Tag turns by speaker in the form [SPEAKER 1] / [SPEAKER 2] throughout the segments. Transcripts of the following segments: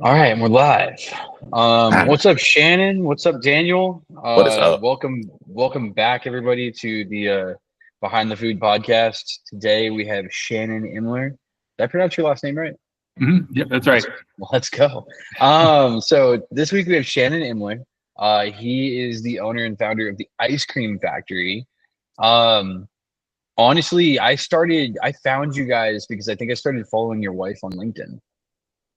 [SPEAKER 1] All right, and we're live.
[SPEAKER 2] Ah,
[SPEAKER 1] What's up, Shannon? What's up, Daniel?
[SPEAKER 2] what is up?
[SPEAKER 1] Welcome back, everybody, to the Behind the Food podcast. Today we have Shannon Imler. Did I pronounce your last name right?
[SPEAKER 3] Yep, that's right.
[SPEAKER 1] Let's go. So this week we have Shannon Imler. He is the owner and founder of the Ice Cream Factory. Um, Honestly, I found you guys because I think I started following your wife on LinkedIn.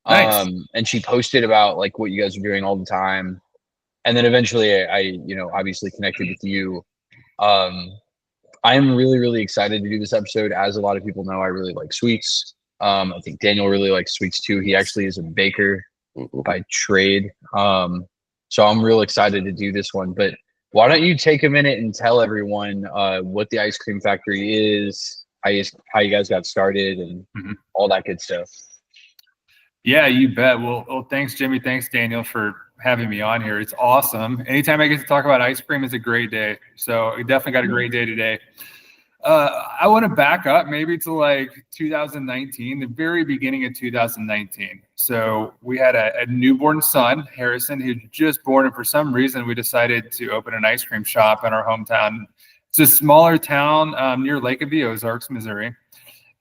[SPEAKER 3] Nice.
[SPEAKER 1] And she posted about like what you guys are doing all the time. And then eventually obviously connected with you. Um, I am really, really excited to do this episode. As a lot of people know, I really like sweets. I think Daniel really likes sweets too. He actually is a baker
[SPEAKER 2] Mhm.
[SPEAKER 1] by trade. So I'm real excited to do this one. But why don't you take a minute and tell everyone what the ice cream factory is, how you guys got started, and
[SPEAKER 3] Mhm.
[SPEAKER 1] all that good stuff.
[SPEAKER 3] Yeah, you bet. Well, thanks, Jimmy. Thanks, Daniel, for having me on here. It's awesome. Anytime I get to talk about ice cream is a great day. So we definitely got a great day today. I want to back up maybe to like 2019, the very beginning of 2019. So we had a newborn son, Harrison, who just born, and for some reason we decided to open an ice cream shop in our hometown. It's a smaller town near Lake of the Ozarks, Missouri,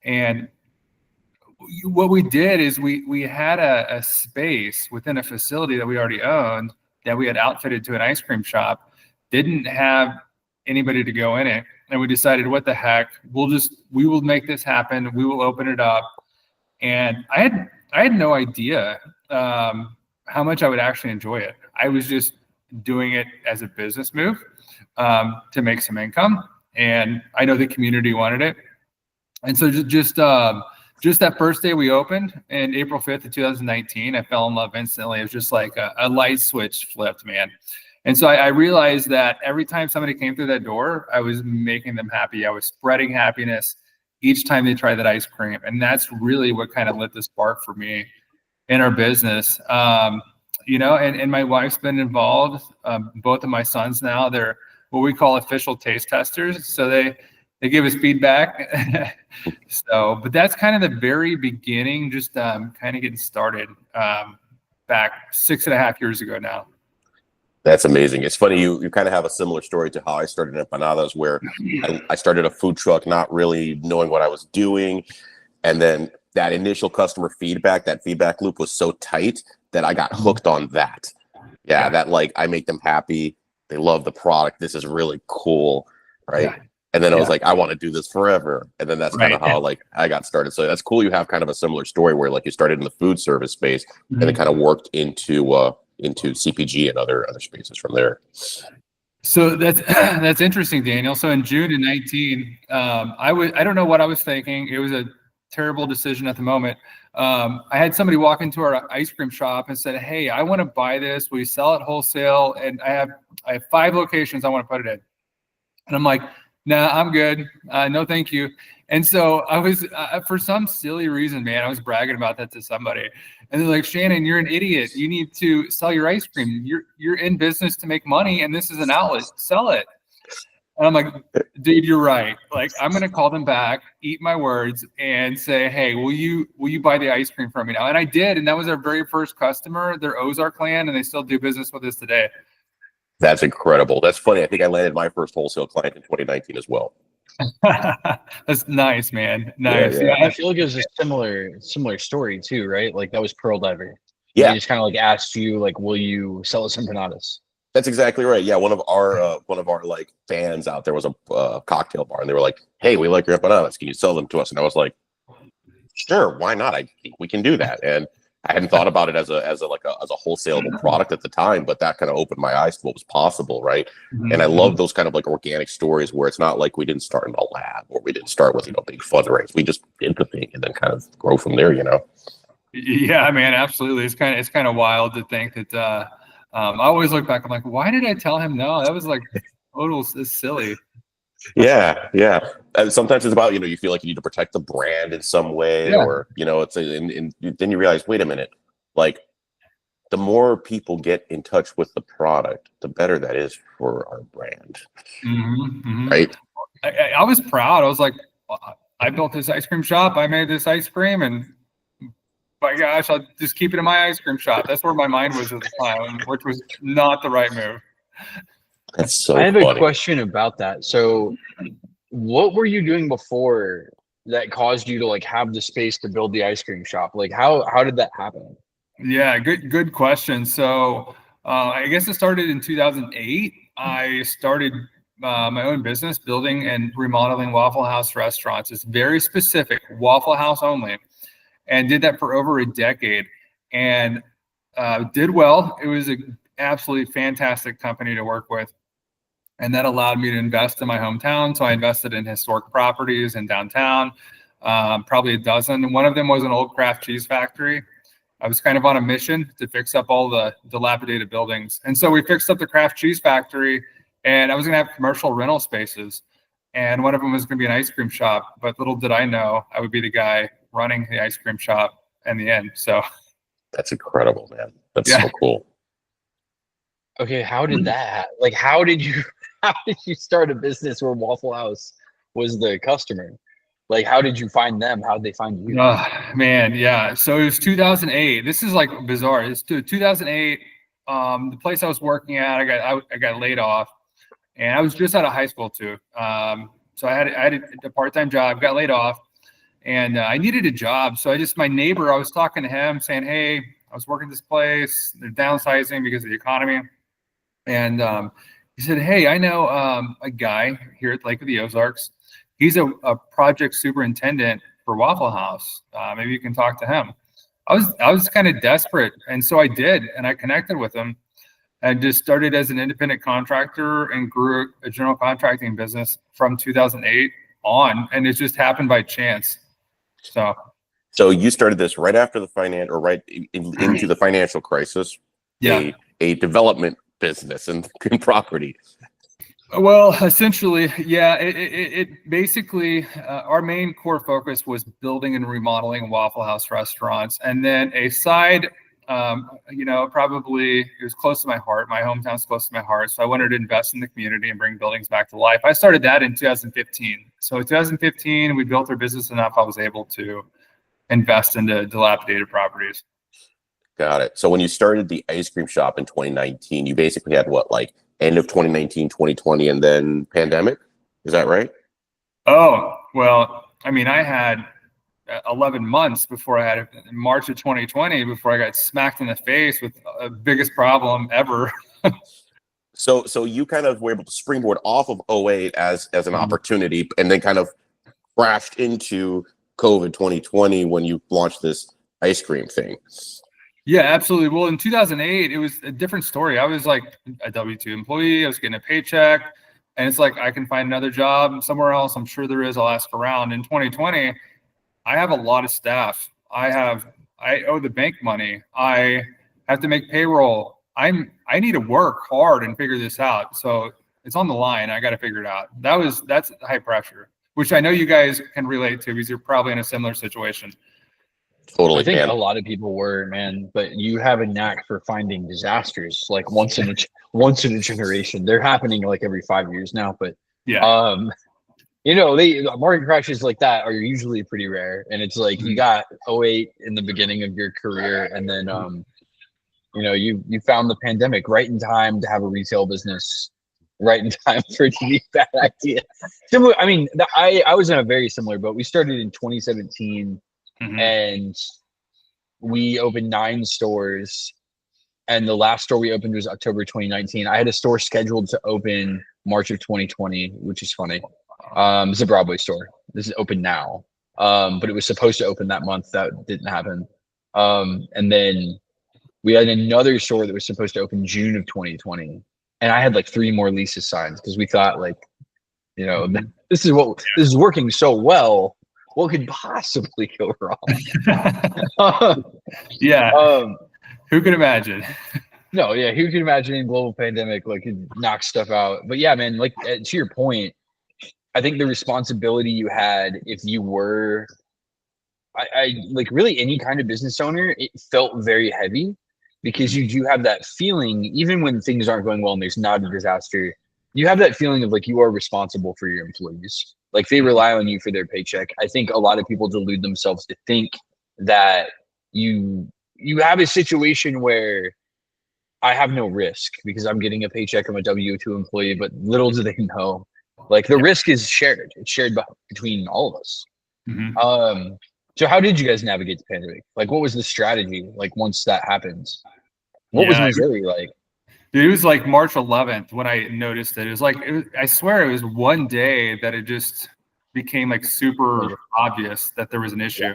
[SPEAKER 3] and what we did is we had a space within a facility that we already owned that we had outfitted to an ice cream shop. Didn't have anybody to go in it, and we decided, what the heck, we will make this happen. We will open it up. And I had no idea how much I would actually enjoy it. I was just doing it as a business move to make some income, and I know the community wanted it. And so just that first day we opened, in April 5th of 2019, I fell in love instantly. It was just like a light switch flipped, man. And so I realized that every time somebody came through that door, I was making them happy. I was spreading happiness each time they tried that ice cream. And that's really what kind of lit the spark for me in our business. And my wife's been involved. Both of my sons now, they're what we call official taste testers. So they give us feedback. So, but that's kind of the very beginning, just kind of getting started back 6.5 years ago now.
[SPEAKER 2] That's amazing. It's funny, you kind of have a similar story to how I started Empanadas, where I started a food truck not really knowing what I was doing. And then that initial customer feedback, that feedback loop was so tight that I got hooked on that. Yeah,
[SPEAKER 3] Yeah.
[SPEAKER 2] that like I make them happy. They love the product. This is really cool. Right.
[SPEAKER 3] Yeah.
[SPEAKER 2] And then I was
[SPEAKER 3] Yeah.
[SPEAKER 2] like, I want to do this forever. And then that's kind
[SPEAKER 3] Right.
[SPEAKER 2] of how like I got started. So that's cool. You have kind of a similar story where like you started in the food service space and then kind of worked into CPG and other spaces from there.
[SPEAKER 3] So that's that's interesting, Daniel. So in June of 19, I don't know what I was thinking. It was a terrible decision at the moment. I had somebody walk into our ice cream shop and said, "Hey, I want to buy this. We sell it wholesale, and I have 5 locations I want to put it in." And I'm like, "Nah, I'm good. No, thank you." And so I was, for some silly reason, man, I was bragging about that to somebody, and they're like, "Shannon, you're an idiot. You need to sell your ice cream. You're in business to make money, and this is an outlet. Sell it." And I'm like, "Dude, you're right. Like, I'm gonna call them back, eat my words, and say, hey, will you buy the ice cream from me now?" And I did, and that was our very first customer. They're Ozark Land, and they still do business with us today.
[SPEAKER 2] That's incredible. That's funny. I think I landed my first wholesale client in 2019 as well.
[SPEAKER 3] That's nice, man.
[SPEAKER 2] Yeah,
[SPEAKER 3] Nice.
[SPEAKER 2] yeah.
[SPEAKER 3] Yeah.
[SPEAKER 1] I feel like it was a similar story too, right? Like that was Pearl Diver. They
[SPEAKER 2] Yeah,
[SPEAKER 1] just kind of like asked you, like, will you sell us empanadas?
[SPEAKER 2] that's exactly right. Yeah, one of our like fans out there was a cocktail bar, and they were like, "Hey, we like your empanadas. Can you sell them to us?" And I was like, "Sure, why not? I think we can do that." And I hadn't thought about it as a wholesaleable product at the time, but that kind of opened my eyes to what was possible, right? And I love those kind of like organic stories where it's not like we didn't start in a lab or we didn't start with big fundraise. We just did the thing and then kind of grow from there.
[SPEAKER 3] Yeah, man, absolutely. It's kind of wild to think that. I always look back. I'm like, why did I tell him no? That was like total silly.
[SPEAKER 2] Yeah, yeah. And sometimes it's about you feel like you need to protect the brand in some way,
[SPEAKER 3] Yeah.
[SPEAKER 2] or and then you realize, wait a minute, like the more people get in touch with the product, the better that is for our brand, right?
[SPEAKER 3] I was proud. I was like, I built this ice cream shop. I made this ice cream, and my gosh, I'll just keep it in my ice cream shop. That's where my mind was at the time, which was not the right move.
[SPEAKER 2] That's so
[SPEAKER 1] I have
[SPEAKER 2] funny.
[SPEAKER 1] a question about that. So, what were you doing before that caused you to like have the space to build the ice cream shop? Like, how did that happen?
[SPEAKER 3] Yeah, good question. So I guess it started in 2008. I started my own business building and remodeling Waffle House restaurants. It's very specific, Waffle House only, and did that for over a decade and did well. It was an absolutely fantastic company to work with. And that allowed me to invest in my hometown. So I invested in historic properties in downtown, probably a dozen. One of them was an old Kraft cheese factory. I was kind of on a mission to fix up all the dilapidated buildings. And so we fixed up the Kraft cheese factory, and I was going to have commercial rental spaces. And one of them was going to be an ice cream shop. But little did I know I would be the guy running the ice cream shop in the end. So
[SPEAKER 2] That's incredible, man. That's
[SPEAKER 3] Yeah.
[SPEAKER 2] so cool.
[SPEAKER 1] Okay, how did that? Like, how did you start a business where Waffle House was the customer? Like, how did you find them? How did they find you?
[SPEAKER 3] Man, yeah. So it was 2008. This is like bizarre. It's 2008. The place I was working at, I got laid off, and I was just out of high school too. So I had a part-time job, got laid off, and I needed a job. So my neighbor, I was talking to him, saying, "Hey, I was working this place. They're downsizing because of the economy," and he said, "Hey, I know a guy here at Lake of the Ozarks. He's a project superintendent for Waffle House. Maybe you can talk to him." I was kind of desperate, and so I did, and I connected with him, and just started as an independent contractor and grew a general contracting business from 2008 on, and it just happened by chance. So
[SPEAKER 2] you started this right after the into the financial crisis.
[SPEAKER 3] Yeah.
[SPEAKER 2] A development business in property.
[SPEAKER 3] Well, essentially, yeah. It basically our main core focus was building and remodeling Waffle House restaurants, and then a side, probably it was close to my heart. My hometown's close to my heart, so I wanted to invest in the community and bring buildings back to life. I started that in 2015. So in 2015, we built our business enough. I was able to invest into dilapidated properties.
[SPEAKER 2] Got it. So when you started the ice cream shop in 2019, you basically had what, like end of 2019, 2020, and then pandemic? Is that right?
[SPEAKER 3] Oh, well, I mean, I had 11 months before I had March of 2020 before I got smacked in the face with the biggest problem ever.
[SPEAKER 2] So you kind of were able to springboard off of 08 as an opportunity, and then kind of crashed into COVID 2020 when you launched this ice cream thing.
[SPEAKER 3] Yeah, absolutely. Well, in 2008, it was a different story. I was like a W-2 employee. I was getting a paycheck, and it's like, I can find another job somewhere else. I'm sure there is. I'll ask around. In 2020, I have a lot of staff. I owe the bank money. I have to make payroll. I need to work hard and figure this out. So it's on the line. I got to figure it out. That's high pressure, which I know you guys can relate to because you're probably in a similar situation.
[SPEAKER 2] Totally.
[SPEAKER 1] I think
[SPEAKER 2] man.
[SPEAKER 1] a lot of people were, man, but you have a knack for finding disasters like once in a generation. They're happening like every 5 years now, but
[SPEAKER 3] Yeah.
[SPEAKER 1] Market crashes like that are usually pretty rare. And it's like you got 08 in the beginning of your career, and then you found the pandemic right in time to have a retail business, right in time for it to be a bad idea. Similar, I mean, I was in a very similar boat. We started in 2017. And we opened 9 stores, and the last store we opened was October 2019. I had a store scheduled to open March of 2020, which is funny. It's a Broadway store. This is open now, but it was supposed to open that month. That didn't happen. And then we had another store that was supposed to open June of 2020, and I had like 3 more leases signed because we thought, like, this is working so well. What could possibly go wrong?
[SPEAKER 3] Yeah. Who could imagine?
[SPEAKER 1] No, yeah. Who could imagine a global pandemic like could knock stuff out? But yeah, man, like to your point, I think the responsibility you had if you were, I like really any kind of business owner, it felt very heavy because you do have that feeling, even when things aren't going well and there's not a disaster, you have that feeling of like you are responsible for your employees. Like they rely on you for their paycheck. I think a lot of people delude themselves to think that you have a situation where I have no risk because I'm getting a paycheck. I'm a W-2 employee, but little do they know, like the risk is shared. It's shared between all of us.
[SPEAKER 3] Mhm.
[SPEAKER 1] So how did you guys navigate the pandemic? Like, what was the strategy? Like, once that happens, what was
[SPEAKER 3] Yeah,
[SPEAKER 1] Missouri like?
[SPEAKER 3] dude, it was like March 11th when I noticed it. It was like, I swear it was one day that it just became like super obvious that there was an issue.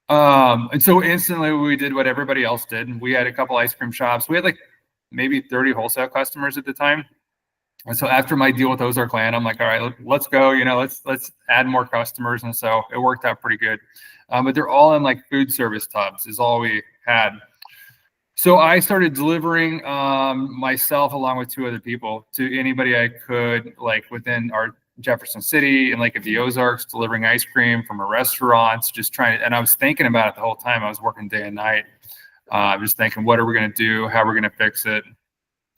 [SPEAKER 3] And so instantly we did what everybody else did. We had a couple ice cream shops. We had like maybe 30 wholesale customers at the time. And so after my deal with Ozark Land, I'm like, all right, let's go. You know, let's add more customers. And so it worked out pretty good. But they're all in like food service tubs is all we had. So I started delivering myself along with two other people to anybody I could, like within our Jefferson City and like at the Ozarks, delivering ice cream from a restaurants, just trying to, and I was thinking about it the whole time. I was working day and night, just thinking, what are we going to do? How are we going to fix it?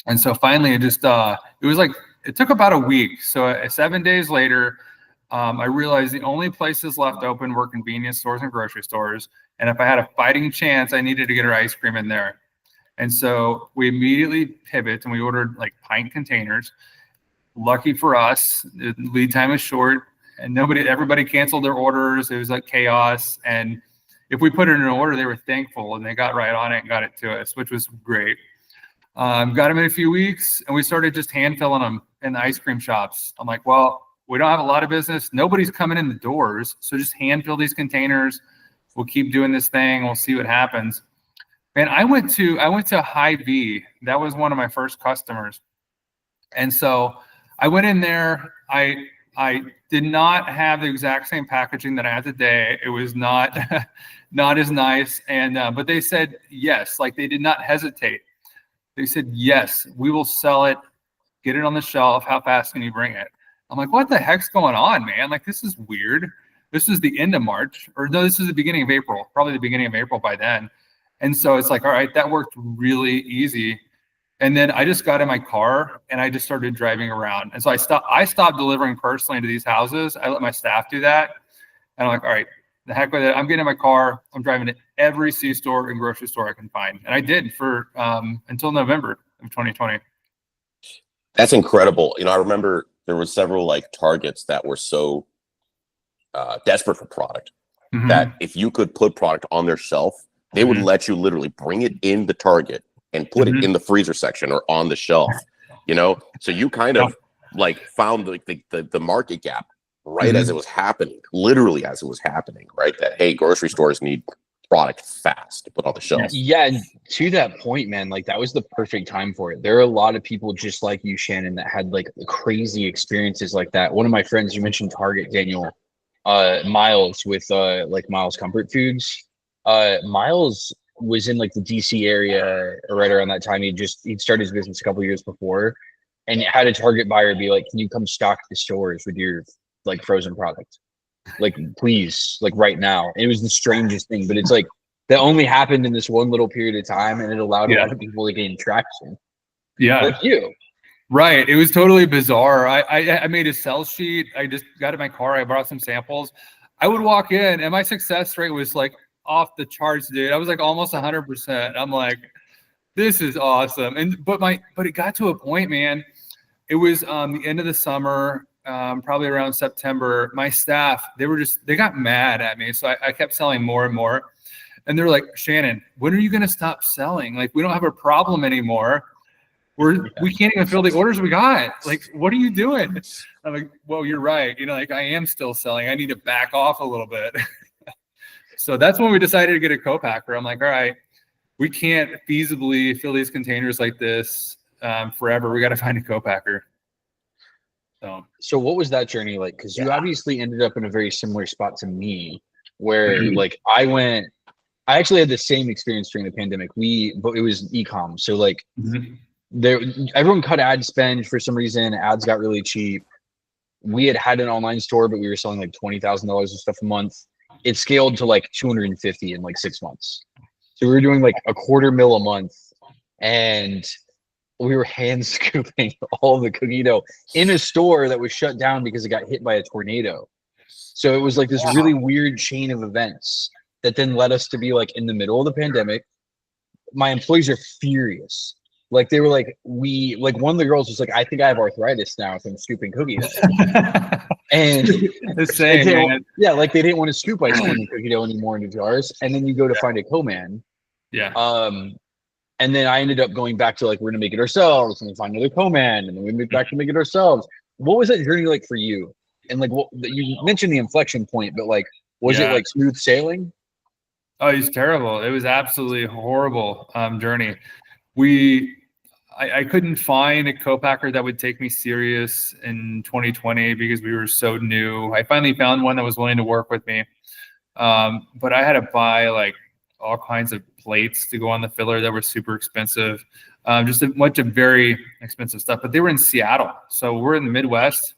[SPEAKER 3] And so finally it just, it was like, it took about a week. So 7 days later, I realized the only places left open were convenience stores and grocery stores. And if I had a fighting chance, I needed to get our ice cream in there. And so we immediately pivot and we ordered like pint containers. Lucky for us, the lead time is short and everybody canceled their orders. It was like chaos. And if we put it in an order, they were thankful and they got right on it and got it to us, which was great. Got them in a few weeks and we started just hand filling them in the ice cream shops. I'm like, well, we don't have a lot of business. Nobody's coming in the doors. So just hand fill these containers. We'll keep doing this thing. We'll see what happens. And I went to Hy-Vee. That was one of my first customers. And so I went in there. I did not have the exact same packaging that I had today. It was not not as nice. And but they said yes, like they did not hesitate. They said, yes, we will sell it. Get it on the shelf. How fast can you bring it? I'm like, what the heck's going on, man? Like, this is weird. This is the end of March, or no, this is the beginning of April, probably the beginning of April by then. And so it's like, all right, that worked really easy. And then I just got in my car and I just started driving around. And so I stopped delivering personally to these houses. I let my staff do that. And I'm like, all right, the heck with it. I'm getting in my car. I'm driving to every C-store and grocery store I can find. And I did for until November of 2020.
[SPEAKER 2] That's incredible. You know, I remember there were several like Targets that were so desperate for product that if you could put product on their shelf, they would let you literally bring it in the Target and put it in the freezer section or on the shelf, you know? So you kind of like found like the market gap right as it was happening, literally as it was happening, right? That, hey, grocery stores need product fast to put on the shelf.
[SPEAKER 1] Yeah, and to that point, man, like that was the perfect time for it. There are a lot of people just like you, Shannon, that had like crazy experiences like that. One of my friends, you mentioned Target, Daniel, Miles with like Miles Comfort Foods. Miles was in like the DC area right around that time. He'd started his business a couple years before and had a Target buyer be like, can you come stock the stores with your like frozen product? Like, please, like right now. And it was the strangest thing, but it's like that only happened in this one little period of time and it allowed a lot of people to gain traction.
[SPEAKER 3] Yeah.
[SPEAKER 1] Like you.
[SPEAKER 3] Right. It was totally bizarre. I made a sales sheet. I just got in my car. I brought some samples. I would walk in and my success rate was like off the charts, dude. I was like almost 100%. I'm like, this is awesome. But it got to a point, man. It was the end of the summer, probably around September. My staff, they got mad at me. So I kept selling more and more. And they're like, Shannon, when are you going to stop selling? Like, we don't have a problem anymore. We can't even fill the orders we got. Like, what are you doing? I'm like, well, you're right. You know, like I am still selling. I need to back off a little bit. So that's when we decided to get a co-packer. I'm like, all right, we can't feasibly fill these containers like this forever. We got to find a co-packer.
[SPEAKER 1] So what was that journey like? Because you obviously ended up in a very similar spot to me, where like I actually had the same experience during the pandemic. But it was e-com. So like everyone cut ad spend for some reason. Ads got really cheap. We had an online store, but we were selling like $20,000 of stuff a month. It scaled to like 250 in like 6 months. So we were doing like $250,000 a month, and we were hand scooping all the cookie dough in a store that was shut down because it got hit by a tornado. So it was like this really weird chain of events. that then led us to be like in the middle of the pandemic. My employees are furious. Like they were like, one of the girls was like, I think I have arthritis now from scooping cookie dough. And
[SPEAKER 3] the same, man.
[SPEAKER 1] Yeah, like they didn't want to scoop ice cream and cookie dough anymore into jars. And then you go to find a co-man.
[SPEAKER 3] Yeah.
[SPEAKER 1] And then I ended up going back to like, we're gonna make it ourselves, and then find another co-man, and then we moved back to make it ourselves. What was that journey like for you? And like, what you mentioned the inflection point, but like, was it like smooth sailing?
[SPEAKER 3] Oh, it was terrible. It was absolutely horrible journey. I couldn't find a co-packer that would take me serious in 2020 because we were so new. I finally found one that was willing to work with me. But I had to buy like all kinds of plates to go on the filler that were super expensive. Just a bunch of very expensive stuff. But they were in Seattle. So we're in the Midwest.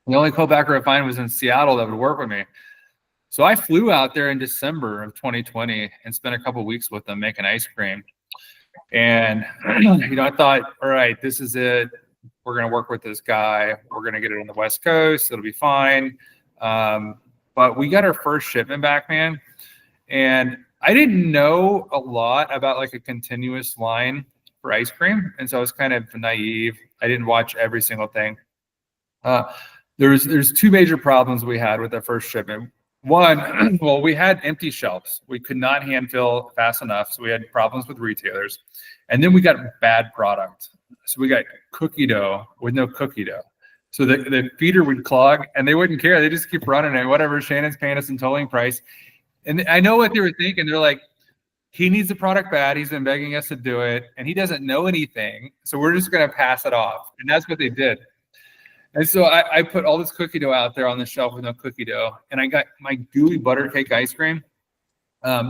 [SPEAKER 3] The only co-packer I find was in Seattle that would work with me. So I flew out there in December of 2020 and spent a couple of weeks with them making ice cream. And, I thought, all right, this is it. We're going to work with this guy. We're going to get it on the West Coast. It'll be fine. But we got our first shipment back, man. And I didn't know a lot about like a continuous line for ice cream. And so I was kind of naive. I didn't watch every single thing. There's two major problems we had with the first shipment. One, well, we had empty shelves. We could not hand fill fast enough. So we had problems with retailers. And then we got bad product. So we got cookie dough with no cookie dough. So the feeder would clog and they wouldn't care. They just keep running it. Whatever, Shannon's paying us in tolling price. And I know what they were thinking. They're like, he needs the product bad. He's been begging us to do it. And he doesn't know anything. So we're just going to pass it off. And that's what they did. And so I put all this cookie dough out there on the shelf with no cookie dough. And I got my gooey butter cake ice cream.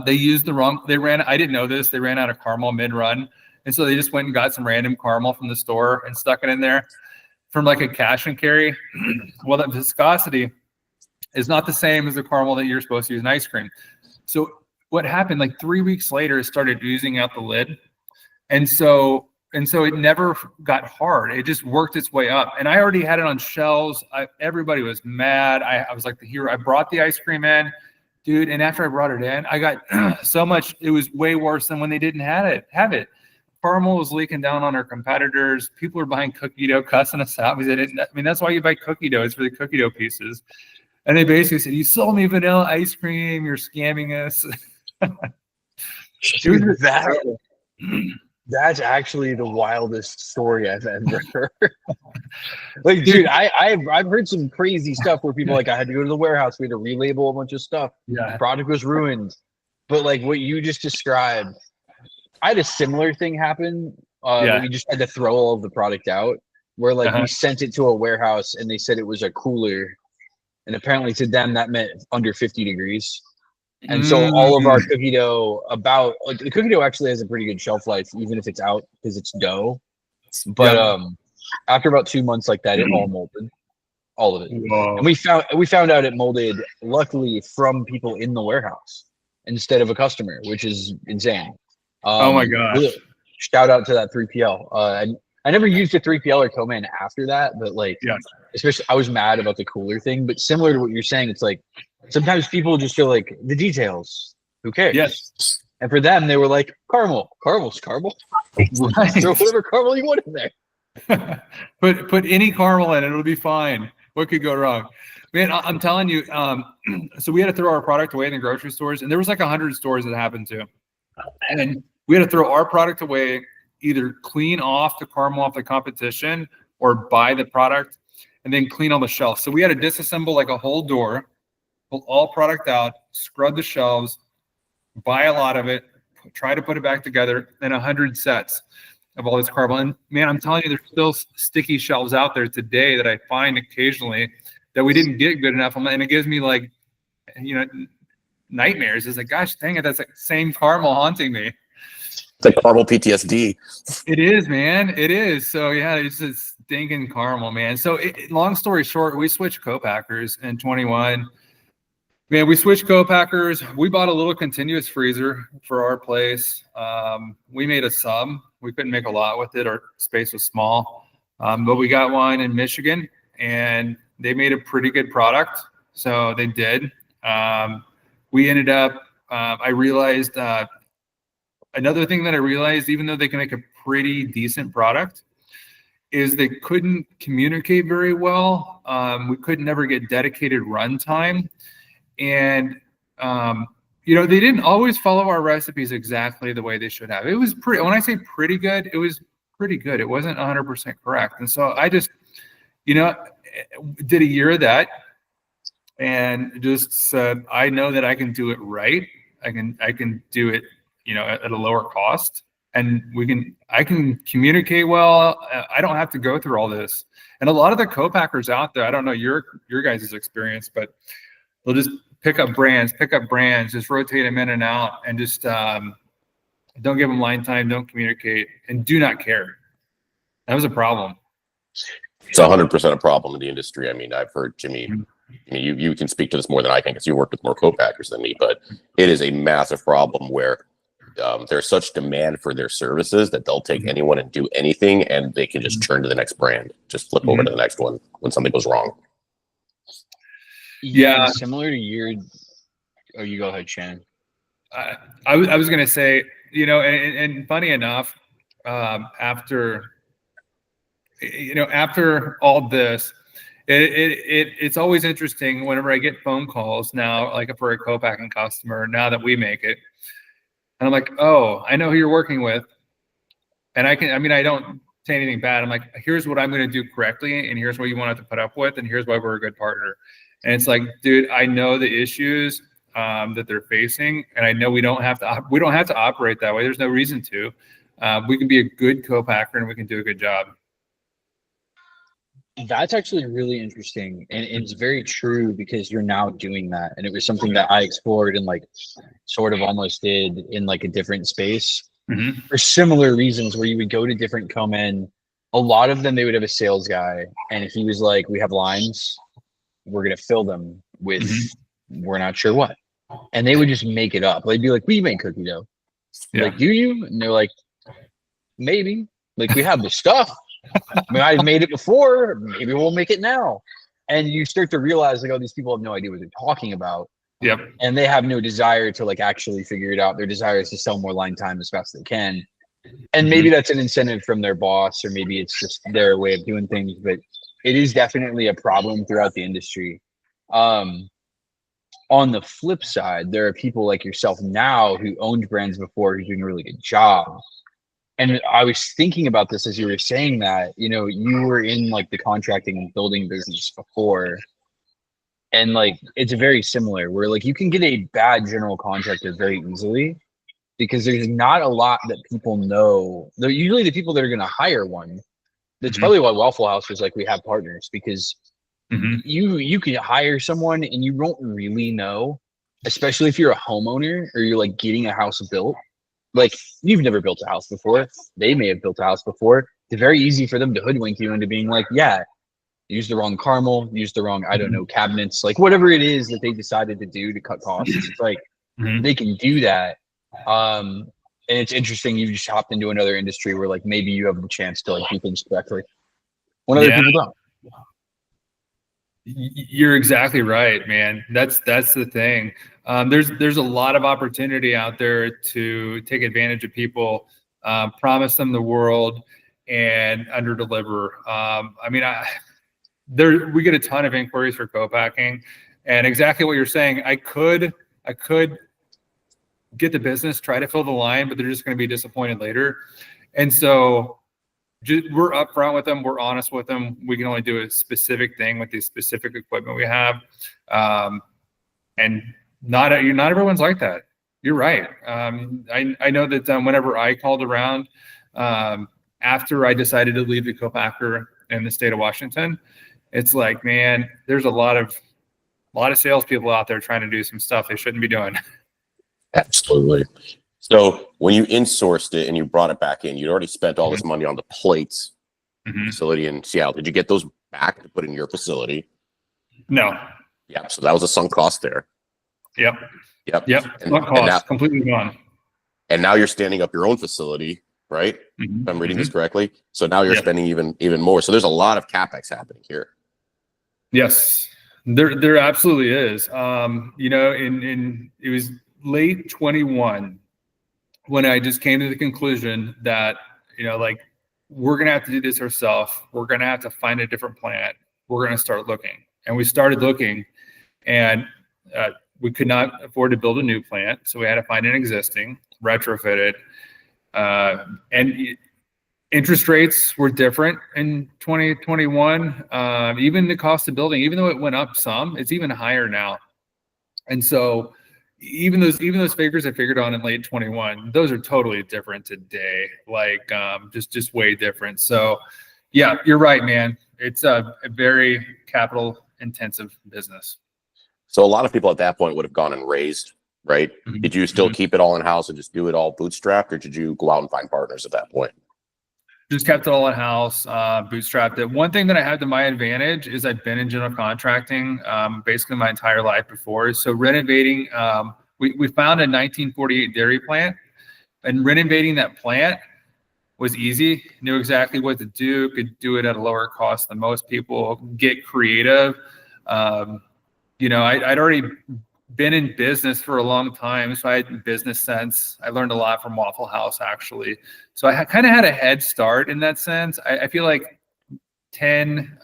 [SPEAKER 3] They used I didn't know this. They ran out of caramel mid-run. And so they just went and got some random caramel from the store and stuck it in there from like a cash and carry. Well, that viscosity is not the same as the caramel that you're supposed to use in ice cream. So what happened, like 3 weeks later, it started oozing out the lid. And so it never got hard. It just worked its way up. And I already had it on shelves. Everybody was mad. I was like the hero. I brought the ice cream in, dude. And after I brought it in, I got so much. It was way worse than when they didn't have it. Caramel was leaking down on our competitors. People were buying cookie dough, cussing us out. That's why you buy cookie dough. It's for the cookie dough pieces. And they basically said, you sold me vanilla ice cream. You're scamming us.
[SPEAKER 1] Dude, that's actually the wildest story I've ever heard. Like, dude, I've heard some crazy stuff where people like, I had to go to the warehouse, we had to relabel a bunch of stuff.
[SPEAKER 3] Yeah.
[SPEAKER 1] The product was ruined. But like what you just described, I had a similar thing happen. We just had to throw all of the product out. Where like we sent it to a warehouse and they said it was a cooler, and apparently to them that meant under 50 degrees. And so all of our cookie dough, the cookie dough actually has a pretty good shelf life, even if it's out because it's dough. But after about 2 months like that, it all molded, all of it. Whoa. And we found out it molded, luckily, from people in the warehouse instead of a customer, which is insane.
[SPEAKER 3] Oh my gosh!
[SPEAKER 1] Really, shout out to that 3PL. I never used a 3PL or co-man after that, but like, especially I was mad about the cooler thing. But similar to what you're saying, it's like sometimes people just feel like the details. Who cares?
[SPEAKER 3] Yes.
[SPEAKER 1] And for them, they were like, caramel's caramel. Right. Throw whatever caramel you want in there.
[SPEAKER 3] Put any caramel in it, it'll be fine. What could go wrong? Man, I'm telling you. So we had to throw our product away in the grocery stores, and there was like 100 stores that happened to. And then we had to throw our product away, either clean off the caramel off the competition or buy the product and then clean all the shelves. So we had to disassemble like a whole door, pull all product out, scrub the shelves, buy a lot of it, try to put it back together, and 100 sets of all this caramel. And man, I'm telling you, there's still sticky shelves out there today that I find occasionally that we didn't get good enough on. And it gives me like, nightmares. It's like, gosh dang it, that's like same caramel haunting me.
[SPEAKER 2] It's like caramel PTSD.
[SPEAKER 3] It is, man. It is. So yeah, it's just stinking caramel, man. So long story short, we switched co-packers in 21. Man, we switched co-packers. We bought a little continuous freezer for our place. We made a sub. We couldn't make a lot with it. Our space was small. But we got one in Michigan, and they made a pretty good product. So they did. We ended up I realized another thing that I realized, even though they can make a pretty decent product, is they couldn't communicate very well. We could never get dedicated runtime. And, they didn't always follow our recipes exactly the way they should have. It was pretty, when I say pretty good, it was pretty good. It wasn't 100% correct. And so I just, did a year of that and just said, I know that I can do it right. I can do it, at a lower cost, and I can communicate well. I don't have to go through all this. And a lot of the co-packers out there, I don't know your guys' experience, but they'll just pick up brands, just rotate them in and out, and just don't give them line time, don't communicate, and do not care. That was a problem.
[SPEAKER 2] It's 100% a problem in the industry. I mean, I've heard Jimmy, you can speak to this more than I can because you work with more co-packers than me, but it is a massive problem where there's such demand for their services that they'll take anyone and do anything, and they can just turn to the next brand, just flip over to the next one when something goes wrong.
[SPEAKER 1] Yeah, similar to your. Oh, you go ahead, Shannon.
[SPEAKER 3] I was going to say, and funny enough, after all this, it's always interesting whenever I get phone calls now, like for a co-packing customer, now that we make it, and I'm like, oh, I know who you're working with, and I don't say anything bad. I'm like, here's what I'm going to do correctly, and here's what you won't have to put up with, and here's why we're a good partner. And it's like, dude, I know the issues that they're facing, and I know we don't have to operate that way. There's no reason to. We can be a good co-packer, and we can do a good job.
[SPEAKER 1] That's actually really interesting, and it's very true because you're now doing that, and it was something that I explored and sort of almost did in a different space for similar reasons, where you would go to different co-men. A lot of them, they would have a sales guy, and if he was like, we have lines, we're gonna fill them with we're not sure what, and they would just make it up. They'd be like, we make cookie dough. Like, do you? And they're like, maybe. Like, we have the stuff. I mean, I've made it before. Maybe we'll make it now. And you start to realize, oh, these people have no idea what they're talking about.
[SPEAKER 3] Yep.
[SPEAKER 1] And they have no desire to actually figure it out. Their desire is to sell more line time as fast as they can. And maybe that's an incentive from their boss, or maybe it's just their way of doing things. But it is definitely a problem throughout the industry. On the flip side, there are people like yourself now who owned brands before who's doing a really good job. And I was thinking about this as you were saying that, you were in the contracting and building business before. And it's very similar where you can get a bad general contractor very easily because there's not a lot that people know. They're usually the people that are going to hire one. That's probably why Waffle House was we have partners, because you can hire someone and you won't really know, especially if you're a homeowner or you're getting a house built. You've never built a house before. They may have built a house before. It's very easy for them to hoodwink you into being use the wrong caramel, use the wrong, cabinets, whatever it is that they decided to do to cut costs. It's they can do that. And it's interesting. You just hopped into another industry where maybe you have the chance to do things correctly when other people don't.
[SPEAKER 3] You're exactly right, man. That's the thing. There's a lot of opportunity out there to take advantage of people, promise them the world, and underdeliver. We get a ton of inquiries for co-packing, and exactly what you're saying. I could get the business, try to fill the line, but they're just going to be disappointed later. And so we're upfront with them. We're honest with them. We can only do a specific thing with the specific equipment we have. And not everyone's like that. You're right. I know that whenever I called around, after I decided to leave the co-packer in the state of Washington, it's man, there's a lot of salespeople out there trying to do some stuff they shouldn't be doing.
[SPEAKER 2] Absolutely. So when you insourced it and you brought it back in, you'd already spent all this money on the plates facility in Seattle. Did you get those back to put in your facility?
[SPEAKER 3] No.
[SPEAKER 2] Yeah. So that was a sunk cost there.
[SPEAKER 3] Yep.
[SPEAKER 2] And
[SPEAKER 3] now, completely gone.
[SPEAKER 2] And now you're standing up your own facility, right? If I'm reading this correctly. So now you're spending even more. So there's a lot of CapEx happening here.
[SPEAKER 3] Yes, there absolutely is. It was late 21 when I just came to the conclusion that, you know, like, we're going to have to do this ourselves. We're going to have to find a different plant. We're going to start looking. And we started looking, and we could not afford to build a new plant. So we had to find an existing, retrofit it. And interest rates were different in 2021. Even the cost of building, even though it went up some, it's even higher now. And so even those figures I figured on in late 21, those are totally different today. Like, just way different. So yeah, you're right, man. It's a very capital intensive business.
[SPEAKER 2] So a lot of people at that point would have gone and raised, right?
[SPEAKER 3] Mm-hmm.
[SPEAKER 2] Did you still keep it all in house and just do it all bootstrapped, or did you go out and find partners at that point?
[SPEAKER 3] Just kept it all in house, bootstrapped it. One thing that I have to my advantage is I've been in general contracting basically my entire life before. So renovating, we found a 1948 dairy plant, and renovating that plant was easy. Knew exactly what to do, could do it at a lower cost than most people. Get creative. You know, I'd already been in business for a long time, so I had business sense. I learned a lot from Waffle House, actually. So I kind of had a head start in that sense. I feel like 10,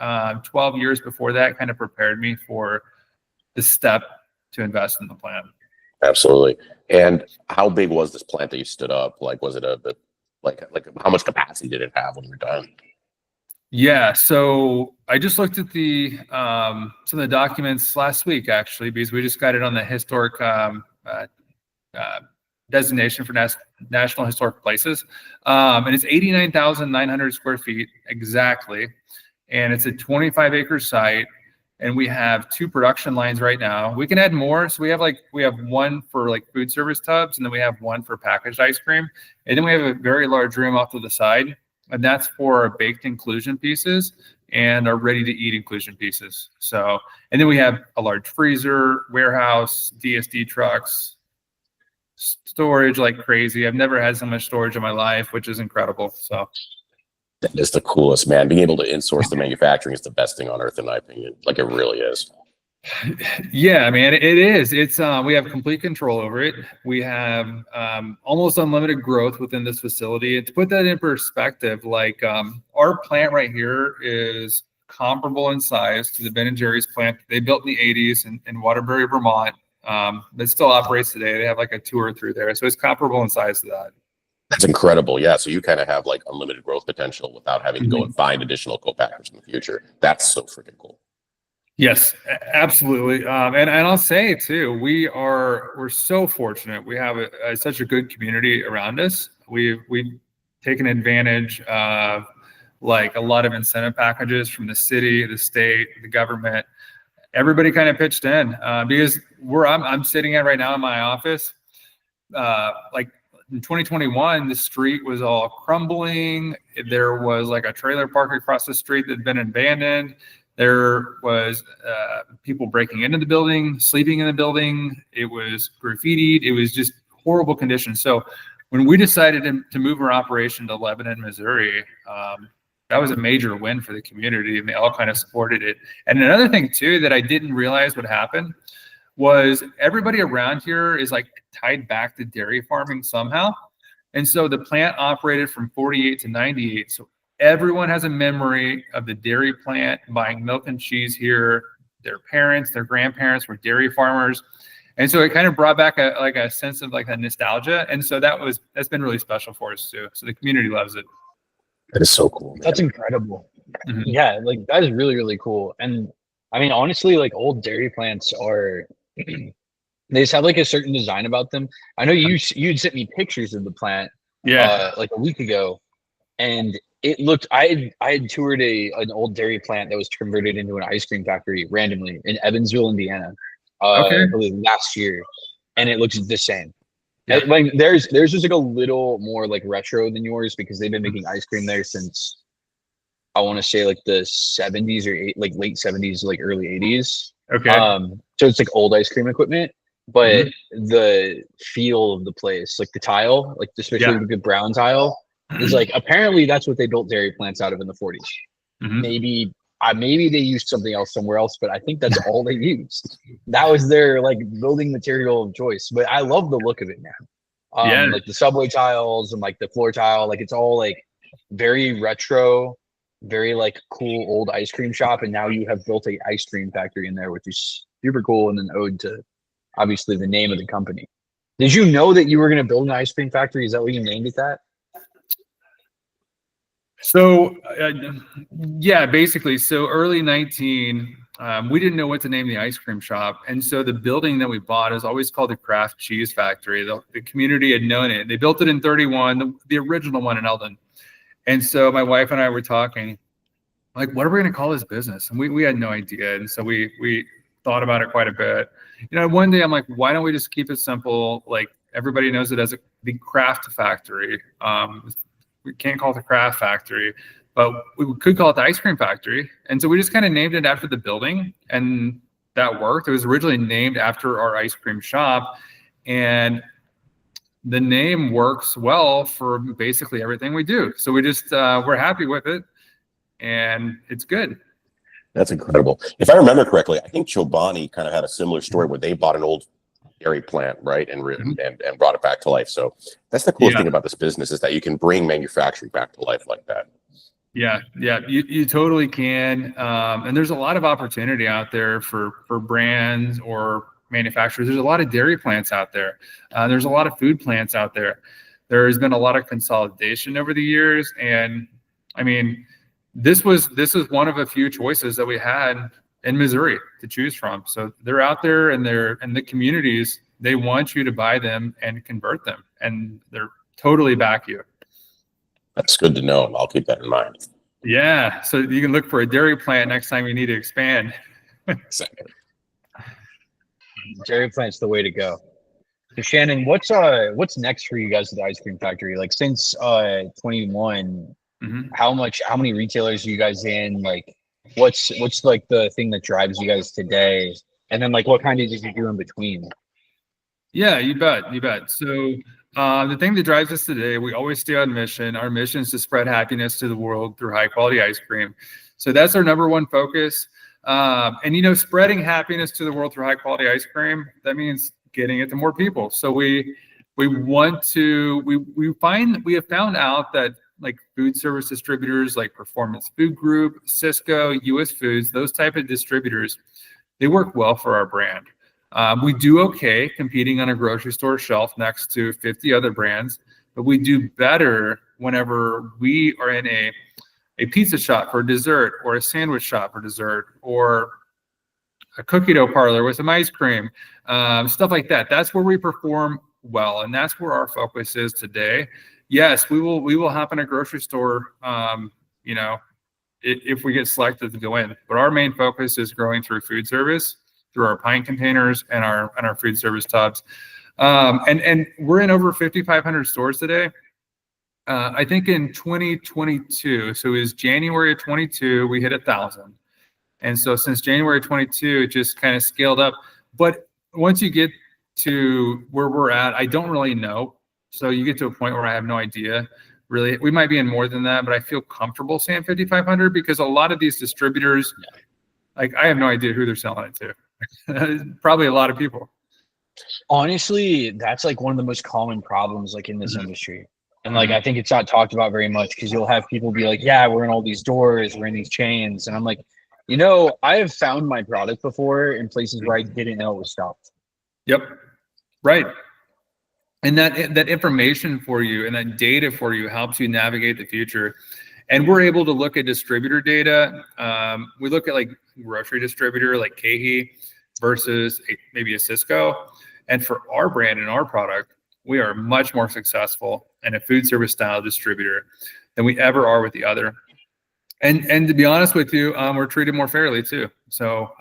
[SPEAKER 3] 12 years before that kind of prepared me for the step to invest in the plant.
[SPEAKER 2] Absolutely. And how big was this plant that you stood up? Like, was it like how much capacity did it have when you were done?
[SPEAKER 3] Yeah, so I just looked at the some of the documents last week, actually, because we just got it on the historic designation for National Historic Places, and it's 89,900 square feet exactly, and it's a 25-acre site, and we have 2 production lines right now. We can add more, so we have one for like food service tubs, and then we have one for packaged ice cream, and then we have a very large room off to the side. And that's for our baked inclusion pieces and our ready-to-eat inclusion pieces. So, and then we have a large freezer, warehouse, DSD trucks, storage like crazy. I've never had so much storage in my life, which is incredible. So
[SPEAKER 2] that is the coolest, man. Being able to insource the manufacturing is the best thing on earth, in my opinion. Like, it really is.
[SPEAKER 3] Yeah, man, it is. It's we have complete control over it. We have almost unlimited growth within this facility. And to put that in perspective, like our plant right here is comparable in size to the Ben & Jerry's plant they built in the 80s in Waterbury, Vermont. That still operates today. They have like a tour through there. So it's comparable in size to that.
[SPEAKER 2] That's incredible. Yeah. So you kind of have like unlimited growth potential without having to go and find additional co-packers in the future. That's so freaking cool.
[SPEAKER 3] Yes, absolutely. And I'll say too, we're so fortunate. We have such a good community around us. We've taken advantage of like a lot of incentive packages from the city, the state, the government. Everybody kind of pitched in because where I'm sitting at right now in my office, like in 2021, the street was all crumbling. There was like a trailer park across the street that had been abandoned. There was people breaking into the building, sleeping in the building. It was graffitied. It was just horrible conditions. So when we decided to move our operation to Lebanon, Missouri, that was a major win for the community, and they all kind of supported it. And another thing too that I didn't realize would happen was everybody around here is like tied back to dairy farming somehow. And so the plant operated from 48 to 98. So everyone has a memory of the dairy plant, buying milk and cheese here. Their parents, their grandparents were dairy farmers. And so it kind of brought back a sense of like a nostalgia. And so that's been really special for us too. So the community loves it.
[SPEAKER 2] That is so cool, man.
[SPEAKER 1] That's incredible. Mm-hmm. Yeah, like that is really, really cool. And I mean, honestly, like old dairy plants are, they just have like a certain design about them. I know you'd sent me pictures of the plant like a week ago, and it looked, I had toured an old dairy plant that was converted into an ice cream factory randomly in Evansville, Indiana, I believe last year, and it looks the same. Yeah. Like there's just like a little more like retro than yours because they've been making ice cream there since I want to say like the 70s or like late 70s, like early 80s. Okay. So it's like old ice cream equipment, but the feel of the place, like the tile, like especially the good brown tile, is like apparently that's what they built dairy plants out of in the 40s. Maybe maybe they used something else somewhere else, but I think that's all they used. That was their like building material of choice. But I love the look of it, man.
[SPEAKER 3] Yeah.
[SPEAKER 1] Like the subway tiles and like the floor tile, like it's all like very retro, very like cool old ice cream shop. And now you have built a ice cream factory in there, which is super cool, and an ode to obviously the name of the company. Did you know that you were going to build an ice cream factory? Is that what you named it that?
[SPEAKER 3] So, yeah, basically. So early 19, we didn't know what to name the ice cream shop. And so the building that we bought is always called the Kraft Cheese Factory. The community had known it. They built it in 31, the original one in Eldon. And so my wife and I were talking, like, what are we going to call this business? And we had no idea. And so we thought about it quite a bit. You know, one day I'm like, why don't we just keep it simple? Like everybody knows it as the Kraft Factory. We can't call it the Kraft Factory, but we could call it the Ice Cream Factory. And so we just kind of named it after the building, and that worked. It was originally named after our ice cream shop, and the name works well for basically everything we do. So we just, we're happy with it, and it's good.
[SPEAKER 2] That's incredible. If I remember correctly, I think Chobani kind of had a similar story where they bought an old dairy plant, right, and brought it back to life. So that's the coolest thing about this business, is that you can bring manufacturing back to life like that.
[SPEAKER 3] Yeah, you totally can. And there's a lot of opportunity out there for brands or manufacturers. There's a lot of dairy plants out there. There's a lot of food plants out there. There has been a lot of consolidation over the years, and I mean, this is one of a few choices that we had in Missouri to choose from. So they're out there, and they're in the communities. They want you to buy them and convert them, and they're totally back you.
[SPEAKER 2] That's good to know. I'll keep that in mind.
[SPEAKER 3] Yeah. So you can look for a dairy plant next time you need to expand.
[SPEAKER 2] Exactly.
[SPEAKER 1] Dairy plant's the way to go. So Shannon, what's next for you guys at the ice cream factory? Like since 21, how many retailers are you guys in? Like what's like the thing that drives you guys today? And then like what kind of did you do in between?
[SPEAKER 3] Yeah, you bet. So the thing that drives us today, we always stay on mission. Our mission is to spread happiness to the world through high quality ice cream. So that's our number one focus. And you know, spreading happiness to the world through high quality ice cream, that means getting it to more people. So we have found out that like food service distributors like Performance Food Group, Cisco, US Foods, those type of distributors, they work well for our brand. We do okay competing on a grocery store shelf next to 50 other brands, but we do better whenever we are in a pizza shop for dessert, or a sandwich shop for dessert, or a cookie dough parlor with some ice cream, stuff like that. That's where we perform well, and that's where our focus is today. Yes, we will hop in a grocery store, you know, if we get selected to go in. But our main focus is growing through food service, through our pint containers and our food service tubs. And we're in over 5,500 stores today. I think in 2022, so it was January of 22, we hit 1,000. And so since January 22, it just kind of scaled up. But once you get to where we're at, I don't really know. So you get to a point where I have no idea. Really, we might be in more than that, but I feel comfortable saying 5,500 because a lot of these distributors, like I have no idea who they're selling it to. Probably a lot of people.
[SPEAKER 1] Honestly, that's like one of the most common problems like in this industry. And like I think it's not talked about very much because you'll have people be like, yeah, we're in all these doors, we're in these chains. And I'm like, you know, I have found my product before in places where I didn't know it was stopped.
[SPEAKER 3] Yep. Right. And that information for you and that data for you helps you navigate the future. And we're able to look at distributor data. We look at like grocery distributor like KeHE versus maybe a Cisco. And for our brand and our product, we are much more successful in a food service style distributor than we ever are with the other. And to be honest with you, we're treated more fairly too. So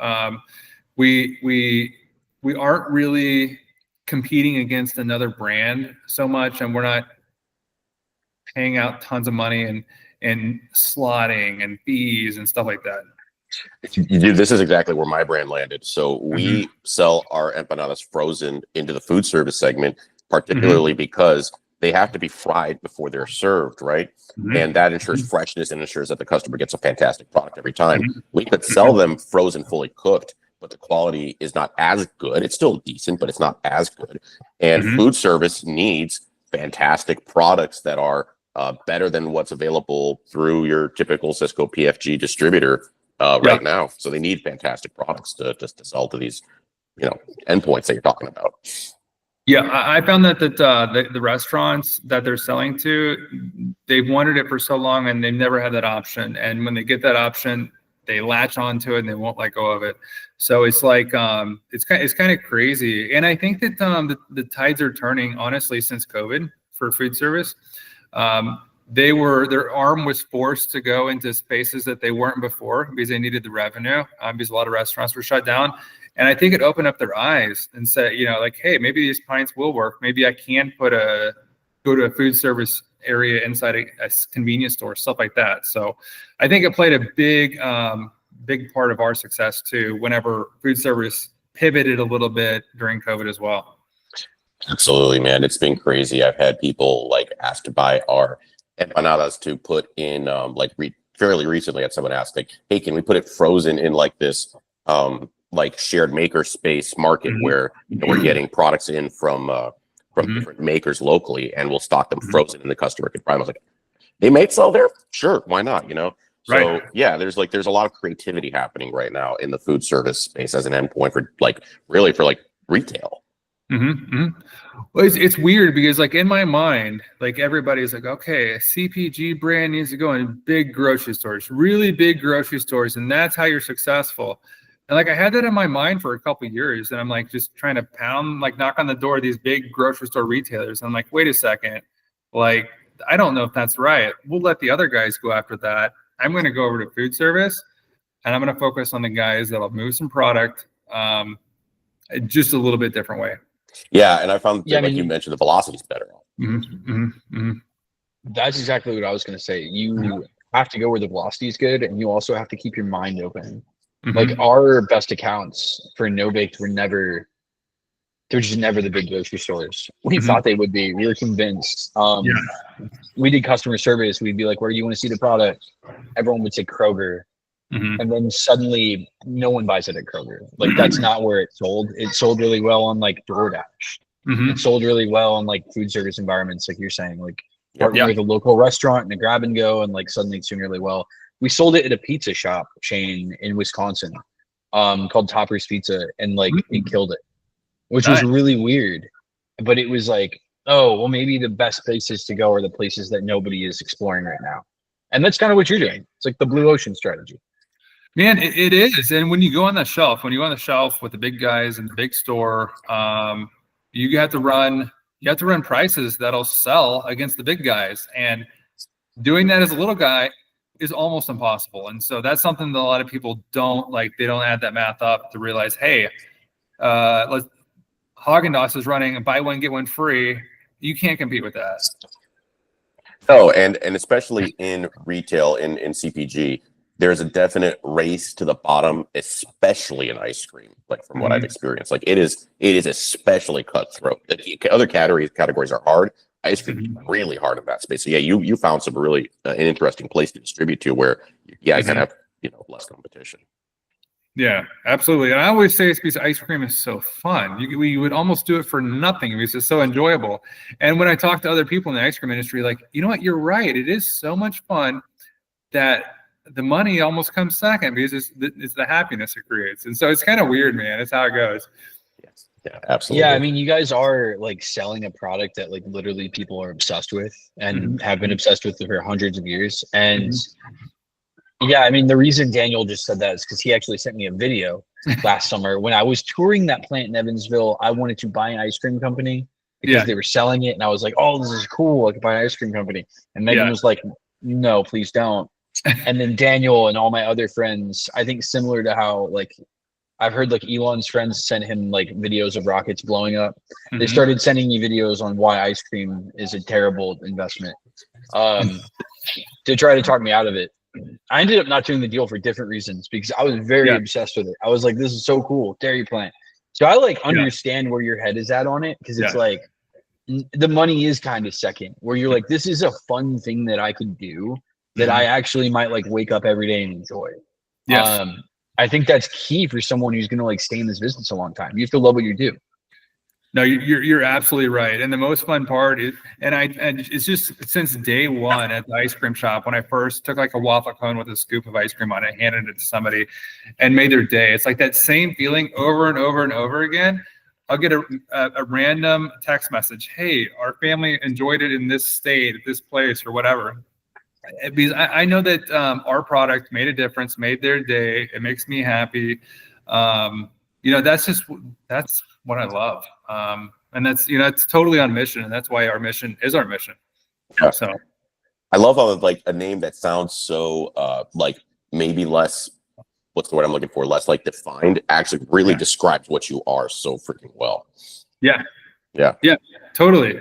[SPEAKER 3] we aren't really competing against another brand so much, and we're not paying out tons of money and slotting and fees and stuff like that.
[SPEAKER 2] This is exactly where my brand landed. So we sell our empanadas frozen into the food service segment, particularly because they have to be fried before they're served, right? And that ensures freshness and ensures that the customer gets a fantastic product every time. We could sell them frozen, fully cooked, but the quality is not as good. It's still decent, but it's not as good. And food service needs fantastic products that are better than what's available through your typical Cisco PFG distributor right now. So they need fantastic products to sell to these, endpoints that you're talking about.
[SPEAKER 3] Yeah, I found that the restaurants that they're selling to, they've wanted it for so long and they've never had that option. And when they get that option, they latch onto it and they won't let go of it. So it's like it's kind of crazy. And I think that the tides are turning, honestly, since COVID for food service. Their arm was forced to go into spaces that they weren't before because they needed the revenue. Because a lot of restaurants were shut down. And I think it opened up their eyes and said, like, hey, maybe these pints will work. Maybe I can go to a food service area inside a convenience store, stuff like that. So I think it played a big part of our success too, whenever food service pivoted a little bit during COVID as well.
[SPEAKER 2] Absolutely, man. It's been crazy. I've had people ask to buy our empanadas to put in fairly recently. I had someone ask hey, can we put it frozen in this shared maker space market where we're getting products in from different makers locally, and we'll stock them frozen and the customer can buy them. I was like, they may sell there? Sure, why not? So
[SPEAKER 3] Right.
[SPEAKER 2] yeah, there's a lot of creativity happening right now in the food service space as an endpoint for really for retail.
[SPEAKER 3] Well, it's weird because in my mind, everybody's okay, a CPG brand needs to go in big grocery stores, really big grocery stores, and that's how you're successful. And I had that in my mind for a couple of years, and I'm just trying to knock on the door of these big grocery store retailers. And I'm wait a second, I don't know if that's right. We'll let the other guys go after that. I'm going to go over to food service, and I'm going to focus on the guys that'll move some product, just a little bit different way.
[SPEAKER 2] Yeah, and I found you mentioned, the velocity's better.
[SPEAKER 1] That's exactly what I was going to say. You have to go where the velocity is good, and you also have to keep your mind open. Our best accounts for no baked they're just never the big grocery stores. We thought they would be. We were convinced. We did customer service. We'd be where do you want to see the product? Everyone would say Kroger. And then suddenly no one buys it at Kroger. That's not where it sold. It sold really well on DoorDash. It sold really well on food service environments, like you're saying, partner with a local restaurant and a grab and go, and suddenly it's doing really well. We sold it at a pizza shop chain in Wisconsin, called Topper's Pizza, and it killed it, which was really weird. But it was oh, well, maybe the best places to go are the places that nobody is exploring right now. And that's kind of what you're doing. It's the blue ocean strategy.
[SPEAKER 3] Man, it is. And when you go on the shelf with the big guys in the big store, you have to run prices that'll sell against the big guys. And doing that as a little guy is almost impossible. And so that's something that a lot of people don't they don't add that math up to realize, hey, Haagen-Dazs is running a buy one, get one free. You can't compete with that.
[SPEAKER 2] Oh, and especially in retail, in CPG, there's a definite race to the bottom, especially in ice cream, from what I've experienced. It is especially cutthroat. Other categories are hard. Ice cream is really hard in that space. So yeah, you found some really an interesting place to distribute to where you kind of have less competition.
[SPEAKER 3] Yeah, absolutely. And I always say it's because ice cream is so fun. You would almost do it for nothing because it's so enjoyable. And when I talk to other people in the ice cream industry, you know what, you're right. It is so much fun that the money almost comes second because it's the happiness it creates. And so it's kind of weird, man. It's how it goes.
[SPEAKER 2] Yes. Yeah, absolutely.
[SPEAKER 1] Yeah, I mean, you guys are selling a product that literally people are obsessed with and have been obsessed with for hundreds of years. And yeah, I mean, the reason Daniel just said that is because he actually sent me a video last summer when I was touring that plant in Evansville. I wanted to buy an ice cream company because they were selling it, and I was like, "Oh, this is cool! I could buy an ice cream company." And Megan was like, "No, please don't." And then Daniel and all my other friends, I think similar to how I've heard Elon's friends send him videos of rockets blowing up. They started sending me videos on why ice cream is a terrible investment, to try to talk me out of it. I ended up not doing the deal for different reasons because I was very obsessed with it. I was like, this is so cool, dairy plant. So I understand where your head is at on it because it's the money is kind of second, where you're like, this is a fun thing that I could do that I actually might like wake up every day and enjoy.
[SPEAKER 3] Yes.
[SPEAKER 1] I think that's key for someone who's going to like stay in this business a long time. You have to love what you do.
[SPEAKER 3] No, you're absolutely right. And the most fun part is, and it's just since day one at the ice cream shop, when I first took like a waffle cone with a scoop of ice cream on it, handed it to somebody and made their day. It's like that same feeling over and over and over again. I'll get a random text message. Hey, our family enjoyed it in this state, at this place, or whatever. Because I know that our product made a difference, made their day. It makes me happy. That's what I love. And that's, it's totally on mission. And that's why our mission is our mission.
[SPEAKER 2] Yeah.
[SPEAKER 3] So
[SPEAKER 2] I love how like a name that sounds so like maybe less, what's the word I'm looking for? Less like defined actually really describes what you are so freaking well.
[SPEAKER 3] Yeah. Totally.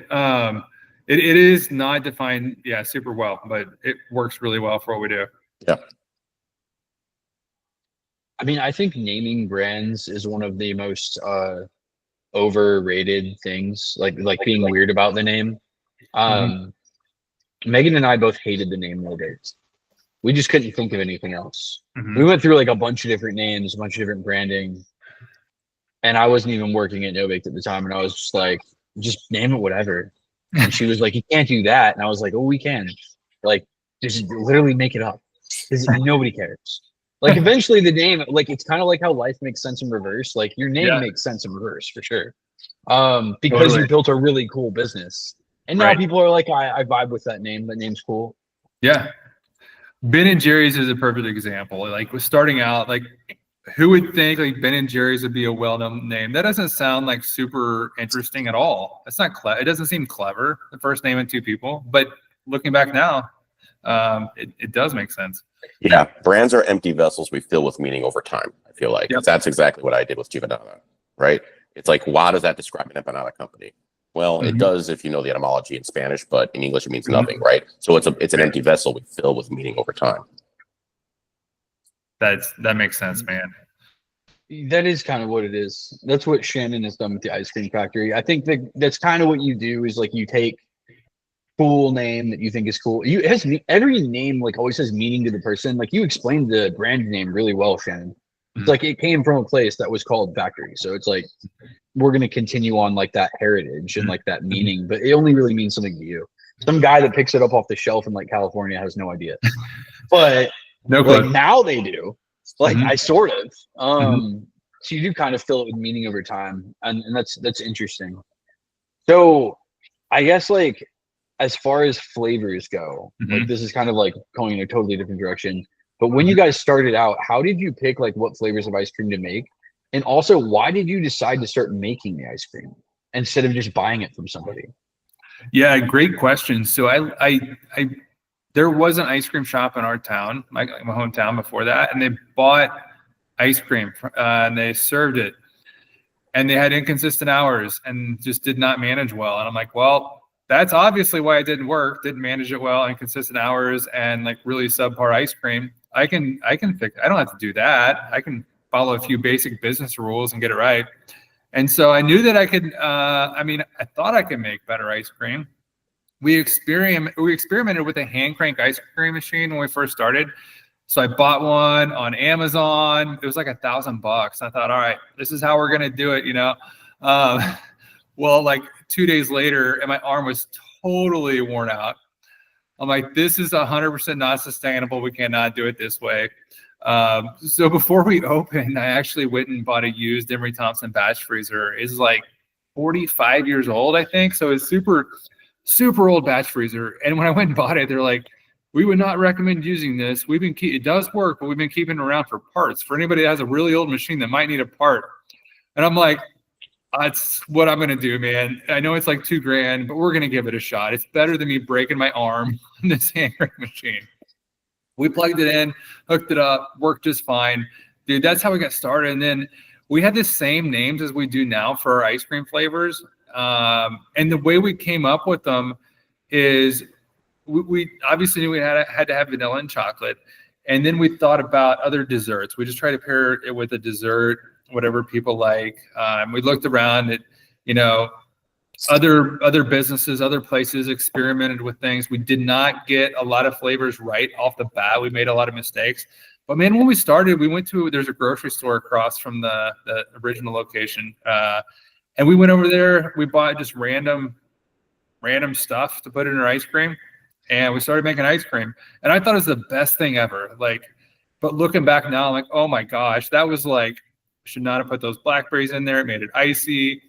[SPEAKER 3] It is not defined, super well, but it works really well for what we do.
[SPEAKER 2] Yeah.
[SPEAKER 1] I mean, I think naming brands is one of the most overrated things, like being weird about the name. Megan and I both hated the name No Dates. We just couldn't think of anything else. We went through like a bunch of different names, a bunch of different branding, and I wasn't even working at No Baked at the time, and I was just like, just name it whatever. And she was like, you can't do that. And I was like, oh, we can. Like, just literally make it up, because nobody cares. Like, eventually the name, like, it's kind of like how life makes sense in reverse. Like, your name makes sense in reverse for sure, because you built a really cool business. And now people are like, I vibe with that name. That name's cool.
[SPEAKER 3] Yeah. Ben and Jerry's is a perfect example. Like, with starting out, like, who would think like Ben and Jerry's would be a well-known name? That doesn't sound like super interesting at all. It's not clever. It doesn't seem clever, the first name in two people. But looking back now, it does make sense.
[SPEAKER 2] Yeah, brands are empty vessels we fill with meaning over time. I feel like that's exactly what I did with Giovanna, right? It's like, why does that describe an empanada company? Well, it does if you know the etymology in Spanish, but in English it means nothing, right? So it's an empty vessel we fill with meaning over time.
[SPEAKER 3] That makes sense, man.
[SPEAKER 1] That is kind of what it is. That's what Shannon has done with the ice cream factory. I think that's kind of what you do, is like you take cool name that you think is cool. Every name like always has meaning to the person. Like, you explained the brand name really well, Shannon. It's like it came from a place that was called factory. So it's like, we're going to continue on like that heritage and like that meaning, but it only really means something to you. Some guy that picks it up off the shelf in like California has no idea, but like now they do. Like I sort of, so you do kind of fill it with meaning over time, and that's interesting. So I guess like, as far as flavors go, like this is kind of like going in a totally different direction. But when you guys started out, how did you pick like what flavors of ice cream to make? And also, why did you decide to start making the ice cream instead of just buying it from somebody?
[SPEAKER 3] Yeah, great question. So I there was an ice cream shop in our town, my hometown before that, and they bought ice cream and they served it, and they had inconsistent hours and just did not manage well. And I'm like, well, that's obviously why it didn't work. Didn't manage it well, inconsistent hours and like really subpar ice cream. I can fix. I don't have to do that. I can follow a few basic business rules and get it right. And so I knew that I could. I thought I could make better ice cream. We experimented with a hand crank ice cream machine when we first started. So I bought one on Amazon. It was like $1,000. I thought, all right, this is how we're gonna do it, Well, like 2 days later, and my arm was totally worn out. I'm like, this is 100% not sustainable. We cannot do it this way. So before we opened, I actually went and bought a used Emery Thompson batch freezer. It's like 45 years old, I think. So it's super old batch freezer. And when I went and bought it, they're like, we would not recommend using this. It does work, but we've been keeping it around for parts. For anybody that has a really old machine that might need a part. And I'm like, that's what I'm going to do, man. I know it's like $2,000, but we're going to give it a shot. It's better than me breaking my arm on this hand crank machine. We plugged it in, hooked it up, worked just fine. Dude, that's how we got started. And then we had the same names as we do now for our ice cream flavors. And the way we came up with them is we obviously knew we had to have vanilla and chocolate. And then we thought about other desserts. We just tried to pair it with a dessert, whatever people like. We looked around at, other businesses, other places experimented with things. We did not get a lot of flavors right off the bat. We made a lot of mistakes. But man, when we started, there's a grocery store across from the original location. And we went over there, we bought just random stuff to put in our ice cream. And we started making ice cream. And I thought it was the best thing ever. But looking back now, I'm like, oh my gosh, that was should not have put those blackberries in there. It made it icy.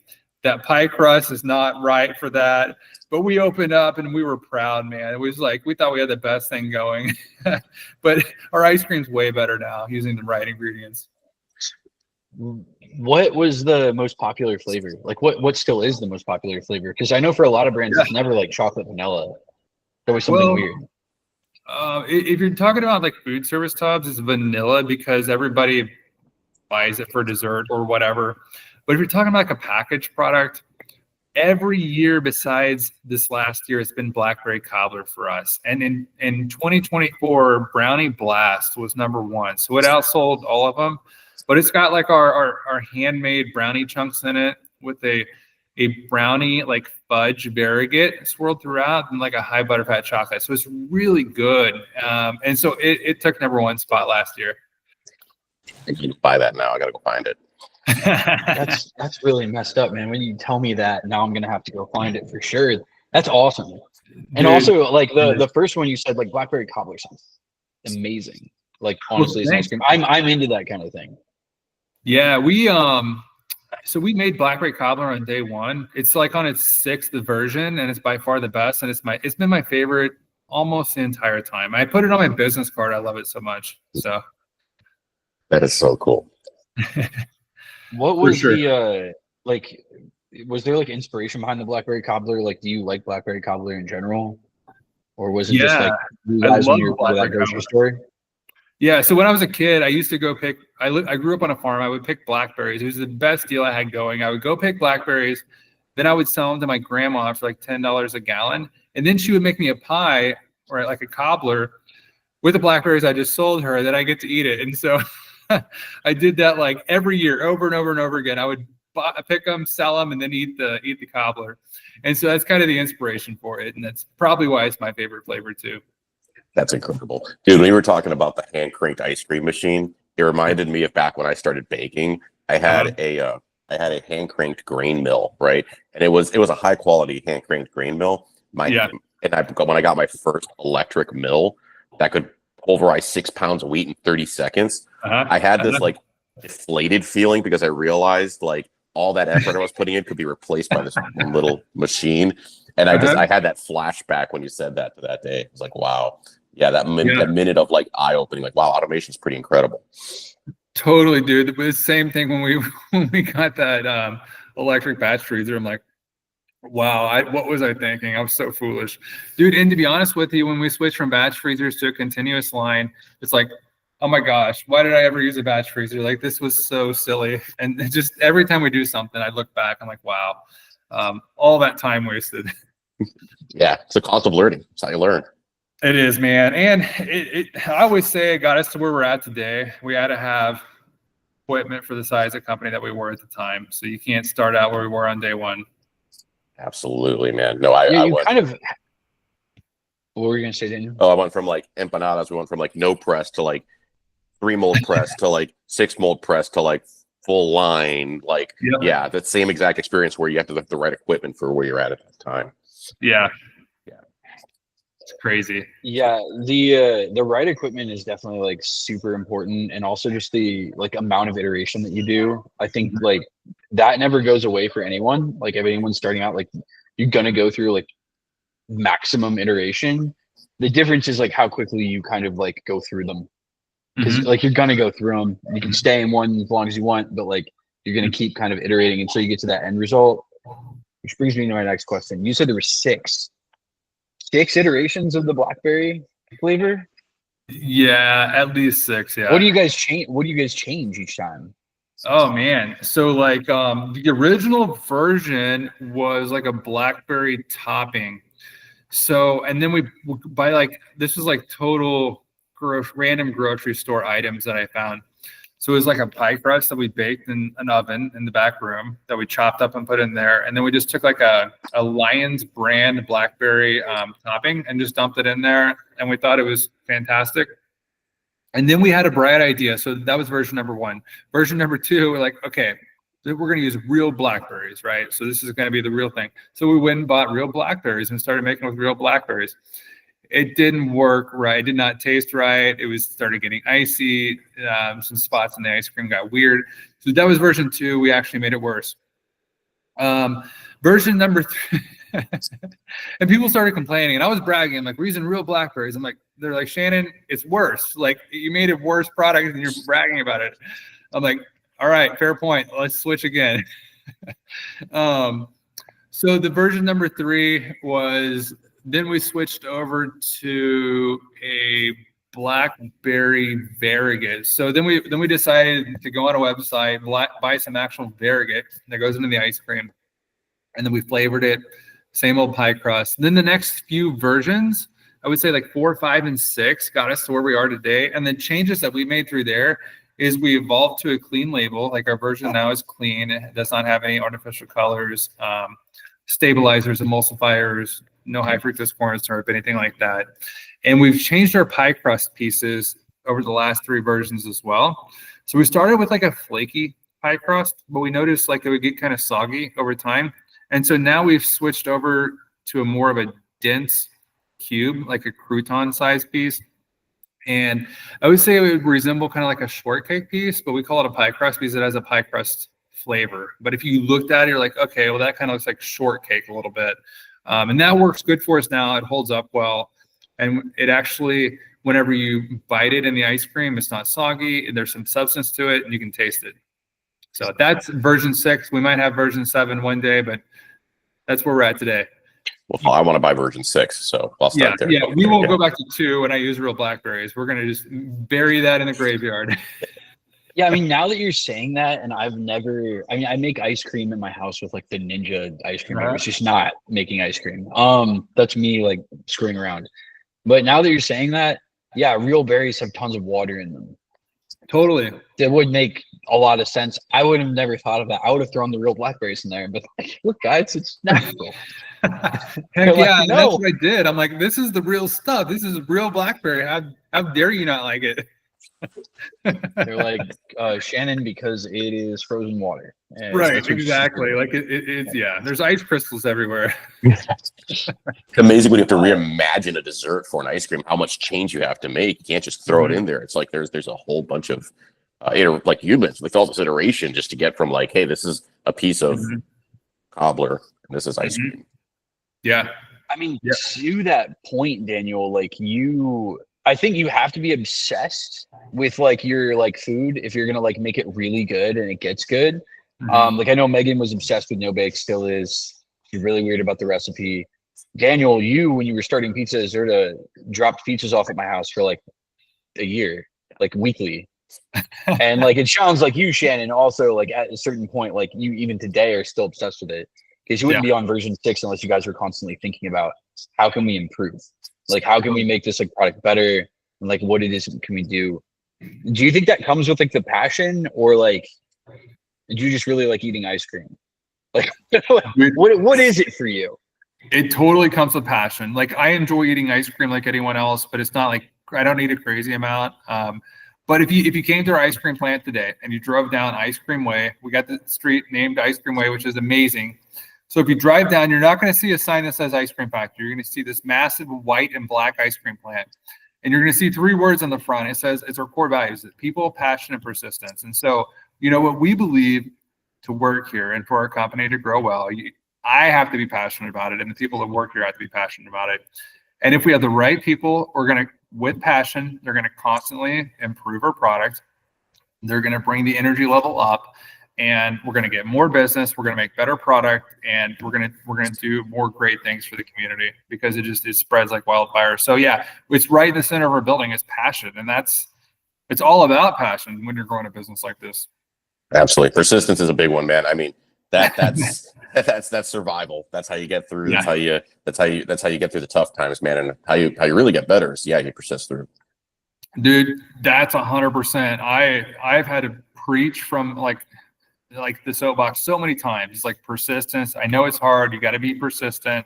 [SPEAKER 3] That pie crust is not right for that. But we opened up and we were proud, man. It was we thought we had the best thing going. But our ice cream's way better now using the right ingredients.
[SPEAKER 1] What was the most popular flavor? What still is the most popular flavor? Because I know for a lot of brands, it's never chocolate vanilla. There was something weird.
[SPEAKER 3] If you're talking about food service tubs, it's vanilla because everybody buys it for dessert or whatever. But if you're talking about a packaged product, every year besides this last year, it's been blackberry cobbler for us. And in 2024, brownie blast was number one. So it outsold all of them. But it's got our handmade brownie chunks in it with a brownie fudge variegate swirled throughout and a high butterfat chocolate. So it's really good. And so it took number one spot last year.
[SPEAKER 2] I can buy that now. I gotta go find it.
[SPEAKER 1] That's really messed up, man. When you tell me that, now I'm gonna have to go find it for sure. That's awesome. And also the first one you said, blackberry cobbler sounds amazing. Honestly, it's ice cream. I'm into that kind of thing.
[SPEAKER 3] Yeah, we made blackberry cobbler on day one. It's on its sixth version, and it's by far the best. And it's been my favorite almost the entire time. I put it on my business card. I love it so much. So
[SPEAKER 2] that is so cool.
[SPEAKER 1] What was the was there inspiration behind the blackberry cobbler? Do you like blackberry cobbler in general, or was it just you guys when you were at that grocery store?
[SPEAKER 3] Yeah, so when I was a kid, I used to go pick. I grew up on a farm. I would pick blackberries. It was the best deal I had going. I would go pick blackberries, then I would sell them to my grandma for $10 a gallon, and then she would make me a pie or a cobbler with the blackberries I just sold her. Then I get to eat it, and so I did that every year, over and over and over again. I would pick them, sell them, and then eat the cobbler, and so that's kind of the inspiration for it, and that's probably why it's my favorite flavor too.
[SPEAKER 2] That's incredible. Dude, when you were talking about the hand cranked ice cream machine, it reminded me of back when I started baking. I had a hand cranked grain mill, right? And it was a high quality hand cranked grain mill. When I got my first electric mill that could pulverize 6 pounds of wheat in 30 seconds, I had this deflated feeling because I realized all that effort I was putting in could be replaced by this little machine. And I had that flashback when you said that to that day. It was wow. Yeah, that minute of eye opening, wow, automation is pretty incredible.
[SPEAKER 3] Totally, dude. It was the same thing when we got that electric batch freezer. I'm wow, what was I thinking? I was so foolish, dude. And to be honest with you, when we switched from batch freezers to a continuous line, it's oh my gosh, why did I ever use a batch freezer? This was so silly. And just every time we do something, I look back, I'm wow, all that time wasted.
[SPEAKER 2] Yeah, it's a cost of learning. It's how you learn.
[SPEAKER 3] It is, man. And I always say it got us to where we're at today. We had to have equipment for the size of company that we were at the time. So you can't start out where we were on day one.
[SPEAKER 2] Absolutely, man. No, I went.
[SPEAKER 1] What were you going to say, Daniel?
[SPEAKER 2] Oh, I went from empanadas. We went from no press to 3 mold press to 6 mold press to full line. Yeah, that same exact experience where you have to have the right equipment for where you're at the time.
[SPEAKER 3] Yeah. It's crazy.
[SPEAKER 1] Yeah, the right equipment is definitely super important, and also just the amount of iteration that you do. I think that never goes away for anyone. If anyone's starting out, you're gonna go through maximum iteration. The difference is how quickly you kind of go through them, because you're gonna go through them. You can stay in one as long as you want, but you're gonna keep kind of iterating until you get to that end result. Which brings me to my next question. You said there were six iterations of the blackberry flavor?
[SPEAKER 3] Yeah, at least 6. Yeah.
[SPEAKER 1] What do you guys change each time?
[SPEAKER 3] Oh man. So the original version was a blackberry topping. So, and then we buy this was total random grocery store items that I found. So it was like a pie crust that we baked in an oven in the back room that we chopped up and put in there. And then we just took like a Lion's brand blackberry topping and just dumped it in there. And we thought it was fantastic. And then we had a bright idea. So that was version number 1. Version number 2, we're like, okay, we're going to use real blackberries, right? So this is going to be the real thing. So we went and bought real blackberries and started making with real blackberries. It didn't work right. It did not taste right. It was started getting icy. Some spots in the ice cream got weird. So that was version 2. We actually made it worse. Version number 3, and people started complaining, and I was bragging. I'm like, we're using real blackberries. I'm like, they're like, Shannon, it's worse. Like, you made a worse product and you're bragging about it. I'm like, all right, fair point. Let's switch again. So the version number 3 was, then we switched over to a blackberry variegate. So then we decided to go on a website, buy some actual variegate that goes into the ice cream, and then we flavored it, same old pie crust. And then the next few versions, I would say like 4, 5, and 6 got us to where we are today. And then changes that we made through there is we evolved to a clean label. Like our version now is clean. It does not have any artificial colors, stabilizers, emulsifiers, no high fructose corn syrup, anything like that. And we've changed our pie crust pieces over the last 3 versions as well. So we started with like a flaky pie crust, but we noticed like it would get kind of soggy over time. And so now we've switched over to a more of a dense cube, like a crouton size piece. And I would say it would resemble kind of like a shortcake piece, but we call it a pie crust because it has a pie crust flavor. But if you looked at it, you're like, okay, well, that kind of looks like shortcake a little bit. And that works good for us now. It holds up well. And it actually, whenever you bite it in the ice cream, it's not soggy. There's some substance to it, and you can taste it. So that's version 6. We might have version 7 one day, but that's where we're at today.
[SPEAKER 2] Well, I want to buy version 6, so I'll start there.
[SPEAKER 3] Yeah, we won't go back to 2 when I use real blackberries. We're going to just bury that in the graveyard.
[SPEAKER 1] Yeah, I mean, now that you're saying that, and I make ice cream in my house with like the Ninja ice cream. It's just not making ice cream. That's me like screwing around. But now that you're saying that, yeah, real berries have tons of water in them.
[SPEAKER 3] Totally.
[SPEAKER 1] That would make a lot of sense. I would have never thought of that. I would have thrown the real blackberries in there, but look, guys, it's natural.
[SPEAKER 3] Heck yeah, no. That's what I did. I'm like, this is the real stuff. This is real blackberry. How dare you not like it?
[SPEAKER 1] They're like, Shannon, because it is frozen water. And
[SPEAKER 3] right, exactly. Like it's yeah. There's ice crystals everywhere.
[SPEAKER 2] It's amazing when you have to reimagine a dessert for an ice cream. How much change you have to make. You can't just throw it in there. It's like there's a whole bunch of like humans with all this iteration just to get from like, hey, this is a piece of cobbler and this is ice cream.
[SPEAKER 3] Yeah.
[SPEAKER 1] I mean, to that point, Daniel, like I think you have to be obsessed with like your like food if you're gonna like make it really good and it gets good. Like I know Megan was obsessed with no bake, still is. She's really weird about the recipe. Daniel, when you were starting Pizza Zerta, dropped pizzas off at my house for like a year, like weekly. And like it sounds like you, Shannon, also like at a certain point, like you even today are still obsessed with it. Because you wouldn't be on version 6 unless you guys were constantly thinking about how can we improve? Like how can we make this like product better? And like what it is can we do? Do you think that comes with like the passion, or like do you just really like eating ice cream? Like what is it for you?
[SPEAKER 3] It totally comes with passion. Like I enjoy eating ice cream like anyone else, but it's not like I don't eat a crazy amount. But if you came to our ice cream plant today and you drove down Ice Cream Way, we got the street named Ice Cream Way, which is amazing. So if you drive down, you're not going to see a sign that says Ice Cream Factory. You're going to see this massive white and black ice cream plant. And you're going to see 3 words on the front. It says it's our core values: people, passion, and persistence. And so, you know what we believe to work here and for our company to grow well, I have to be passionate about it, and the people that work here have to be passionate about it. And if we have the right people, we're going to, with passion, they're going to constantly improve our product. They're going to bring the energy level up, and we're going to get more business. We're going to make better product, and we're going to do more great things for the community because it spreads like wildfire. So yeah, it's right in the center of our building is passion, and it's all about passion when you're growing a business like this.
[SPEAKER 2] Absolutely, persistence is a big one, man. I mean that's survival. That's how you get through. That's how you get through the tough times, man. And how you really get better is you persist through.
[SPEAKER 3] Dude, that's 100%. I've had to preach from like the soapbox so many times. It's like persistence. I know it's hard. You got to be persistent.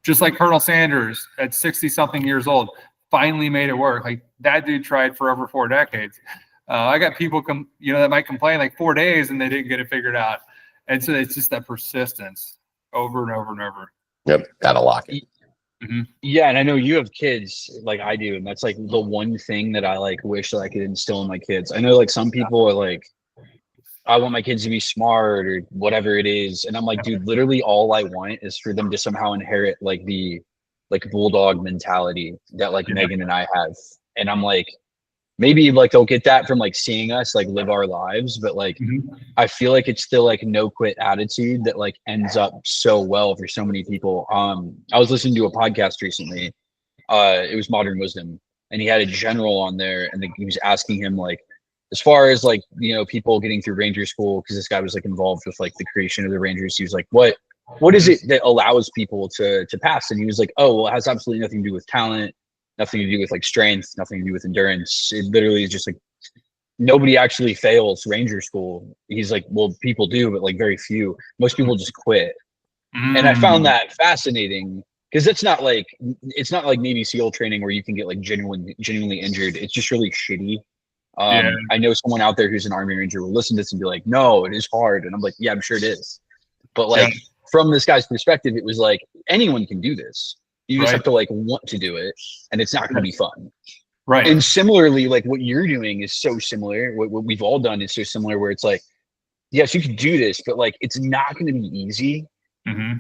[SPEAKER 3] Just like Colonel Sanders at 60 something years old, finally made it work. Like that dude tried for over 4 decades. I got people that might complain like 4 days and they didn't get it figured out. And so it's just that persistence over and over and over.
[SPEAKER 2] Yep, gotta lock it.
[SPEAKER 3] Mm-hmm.
[SPEAKER 1] Yeah, and I know you have kids like I do, and that's like the one thing that I like wish that I could instill in my kids. I know like some people are like, I want my kids to be smart or whatever it is, and I'm like, dude, literally all I want is for them to somehow inherit like the bulldog mentality that like Megan and I have. And I'm like, maybe like they'll get that from like seeing us like live our lives, but like I feel like it's still like no quit attitude that like ends up so well for so many people. I was listening to a podcast recently. It was Modern Wisdom, and he had a general on there, and he was asking him like, as far as like, you know, people getting through Ranger School, because this guy was like involved with like the creation of the Rangers. He was like, what is it that allows people to pass? And he was like, oh, well, it has absolutely nothing to do with talent, nothing to do with like strength, nothing to do with endurance. It literally is just like nobody actually fails Ranger School. He's like, well, people do, but like very few. Most people just quit. And I found that fascinating because it's not like Navy SEAL training where you can get like genuinely injured. It's just really shitty. I know someone out there who's an Army Ranger will listen to this and be like, no, it is hard. And I'm like, yeah, I'm sure it is. But like from this guy's perspective, it was like anyone can do this. You just have to like want to do it, and it's not going to be fun.
[SPEAKER 3] Right.
[SPEAKER 1] And similarly, like what you're doing is so similar. What we've all done is so similar where it's like, yes, you can do this, but like, it's not going to be easy.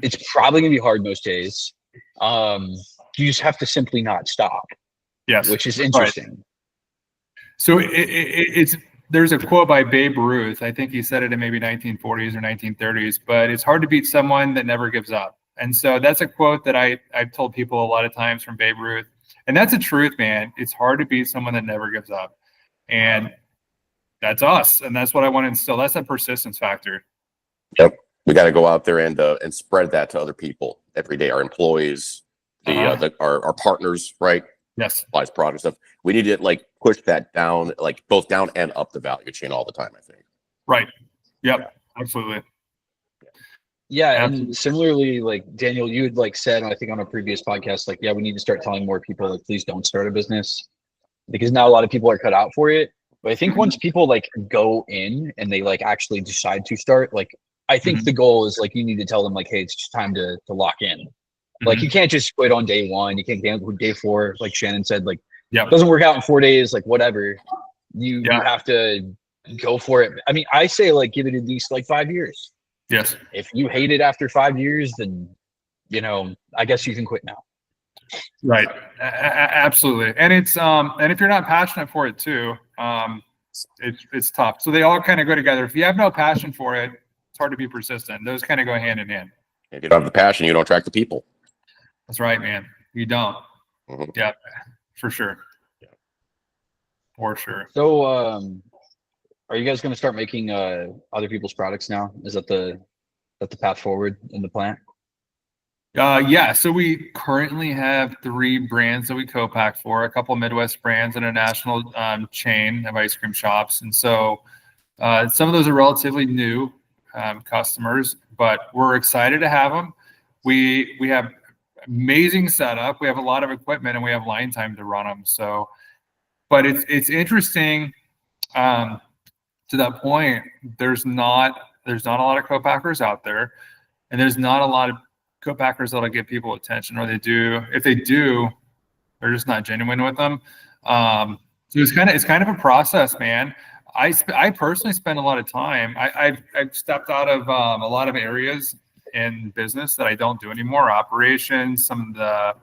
[SPEAKER 1] It's probably going to be hard most days. You just have to simply not stop.
[SPEAKER 3] Yes.
[SPEAKER 1] Which is interesting.
[SPEAKER 3] Right. So there's a quote by Babe Ruth. I think he said it in maybe 1940s or 1930s, but it's hard to beat someone that never gives up. And so that's a quote that I've told people a lot of times from Babe Ruth. And that's the truth, man. It's hard to beat someone that never gives up. And that's us. And that's what I want to instill. That's that persistence factor.
[SPEAKER 2] Yep. We got to go out there and spread that to other people every day. Our employees, our partners, right?
[SPEAKER 3] Yes.
[SPEAKER 2] Supplies, product stuff. We need to like push that down, like both down and up the value chain all the time, I think.
[SPEAKER 3] Right. Yep. Absolutely.
[SPEAKER 1] Yeah, and similarly, like Daniel, you had like said, I think on a previous podcast, like, yeah, we need to start telling more people like, please don't start a business, because now a lot of people are cut out for it. But I think once people like go in and they like actually decide to start, like, I think the goal is like you need to tell them like, hey, it's just time to lock in. Like you can't just quit on day one. You can't get day 4, like Shannon said, like it doesn't work out in 4 days, like whatever. You have to go for it. I mean, I say like give it at least like 5 years.
[SPEAKER 3] Yes.
[SPEAKER 1] If you hate it after 5 years, then, you know, I guess you can quit now.
[SPEAKER 3] Right. Absolutely. And it's, and if you're not passionate for it too, it's tough. So they all kind of go together. If you have no passion for it, it's hard to be persistent. Those kind of go hand in hand.
[SPEAKER 2] If you don't have the passion, you don't attract the people.
[SPEAKER 3] That's right, man. You don't. Yeah, for sure.
[SPEAKER 2] Yeah.
[SPEAKER 3] For sure.
[SPEAKER 1] So, are you guys going to start making other people's products now? Is that the path forward in the plant?
[SPEAKER 3] Yeah. So we currently have 3 brands that we co-pack for, a couple of Midwest brands and a national chain of ice cream shops. And so some of those are relatively new customers, but we're excited to have them. We have amazing setup. We have a lot of equipment and we have line time to run them. So, but it's interesting. To that point, there's not a lot of co-packers out there, and there's not a lot of co-packers that'll get people attention, or they do. If they do, they're just not genuine with them. So it's kind of a process, man. I personally spend a lot of time. I've stepped out of a lot of areas in business that I don't do anymore. Operations, some of the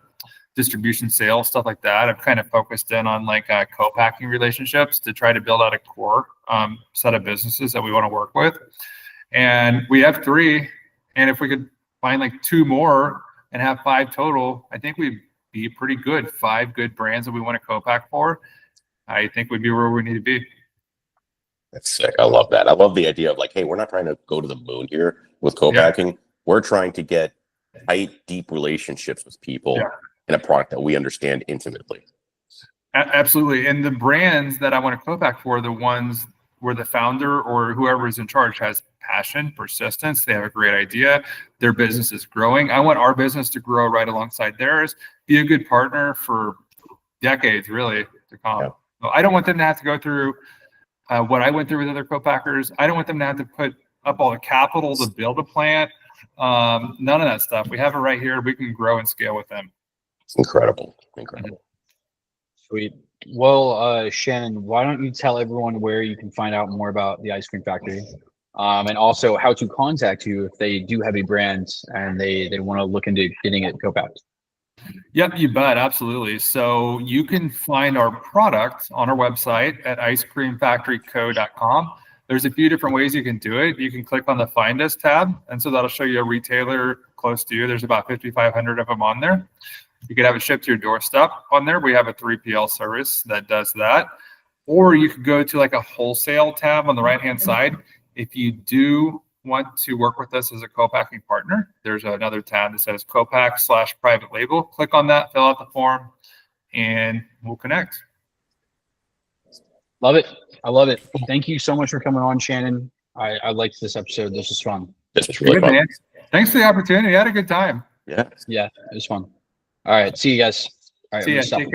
[SPEAKER 3] distribution, sales, stuff like that. I've kind of focused in on like co-packing relationships to try to build out a core set of businesses that we want to work with. And we have 3. And if we could find like 2 more and have 5 total, I think we'd be pretty good. 5 good brands that we want to co-pack for. I think we'd be where we need to be.
[SPEAKER 2] That's sick. I love that. I love the idea of like, hey, we're not trying to go to the moon here with co-packing. Yeah. We're trying to get tight, deep relationships with people in a product that we understand intimately.
[SPEAKER 3] Absolutely. And the brands that I want to co-pack for are the ones where the founder or whoever is in charge has passion, persistence. They have a great idea. Their business is growing. I want our business to grow right alongside theirs, be a good partner for decades, really, to come.
[SPEAKER 2] Yeah.
[SPEAKER 3] So I don't want them to have to go through what I went through with other co-packers. I don't want them to have to put up all the capital to build a plant. None of that stuff. We have it right here. We can grow and scale with them.
[SPEAKER 2] It's incredible. Incredible.
[SPEAKER 1] Sweet. Well, Shannon, why don't you tell everyone where you can find out more about the ice cream factory, and also how to contact you if they do have a brand and they want to look into getting it co-packed.
[SPEAKER 3] Yep, you bet. Absolutely. So you can find our product on our website at icecreamfactoryco.com. There's a few different ways you can do it. You can click on the Find Us tab, and so that'll show you a retailer close to you. There's about 5,500 of them on there. You could have it shipped to your doorstep on there. We have a 3PL service that does that. Or you could go to like a wholesale tab on the right-hand side. If you do want to work with us as a co-packing partner, there's another tab that says co-pack/private label. Click on that, fill out the form, and we'll connect.
[SPEAKER 1] Love it. I love it. Thank you so much for coming on, Shannon. I liked this episode. This was fun.
[SPEAKER 2] This was really fun.
[SPEAKER 3] Man. Thanks for the opportunity. I had a good time.
[SPEAKER 2] Yeah.
[SPEAKER 1] Yeah, it was fun. All right. See you guys. All right.
[SPEAKER 3] See ya.
[SPEAKER 1] Stop.
[SPEAKER 3] Take care.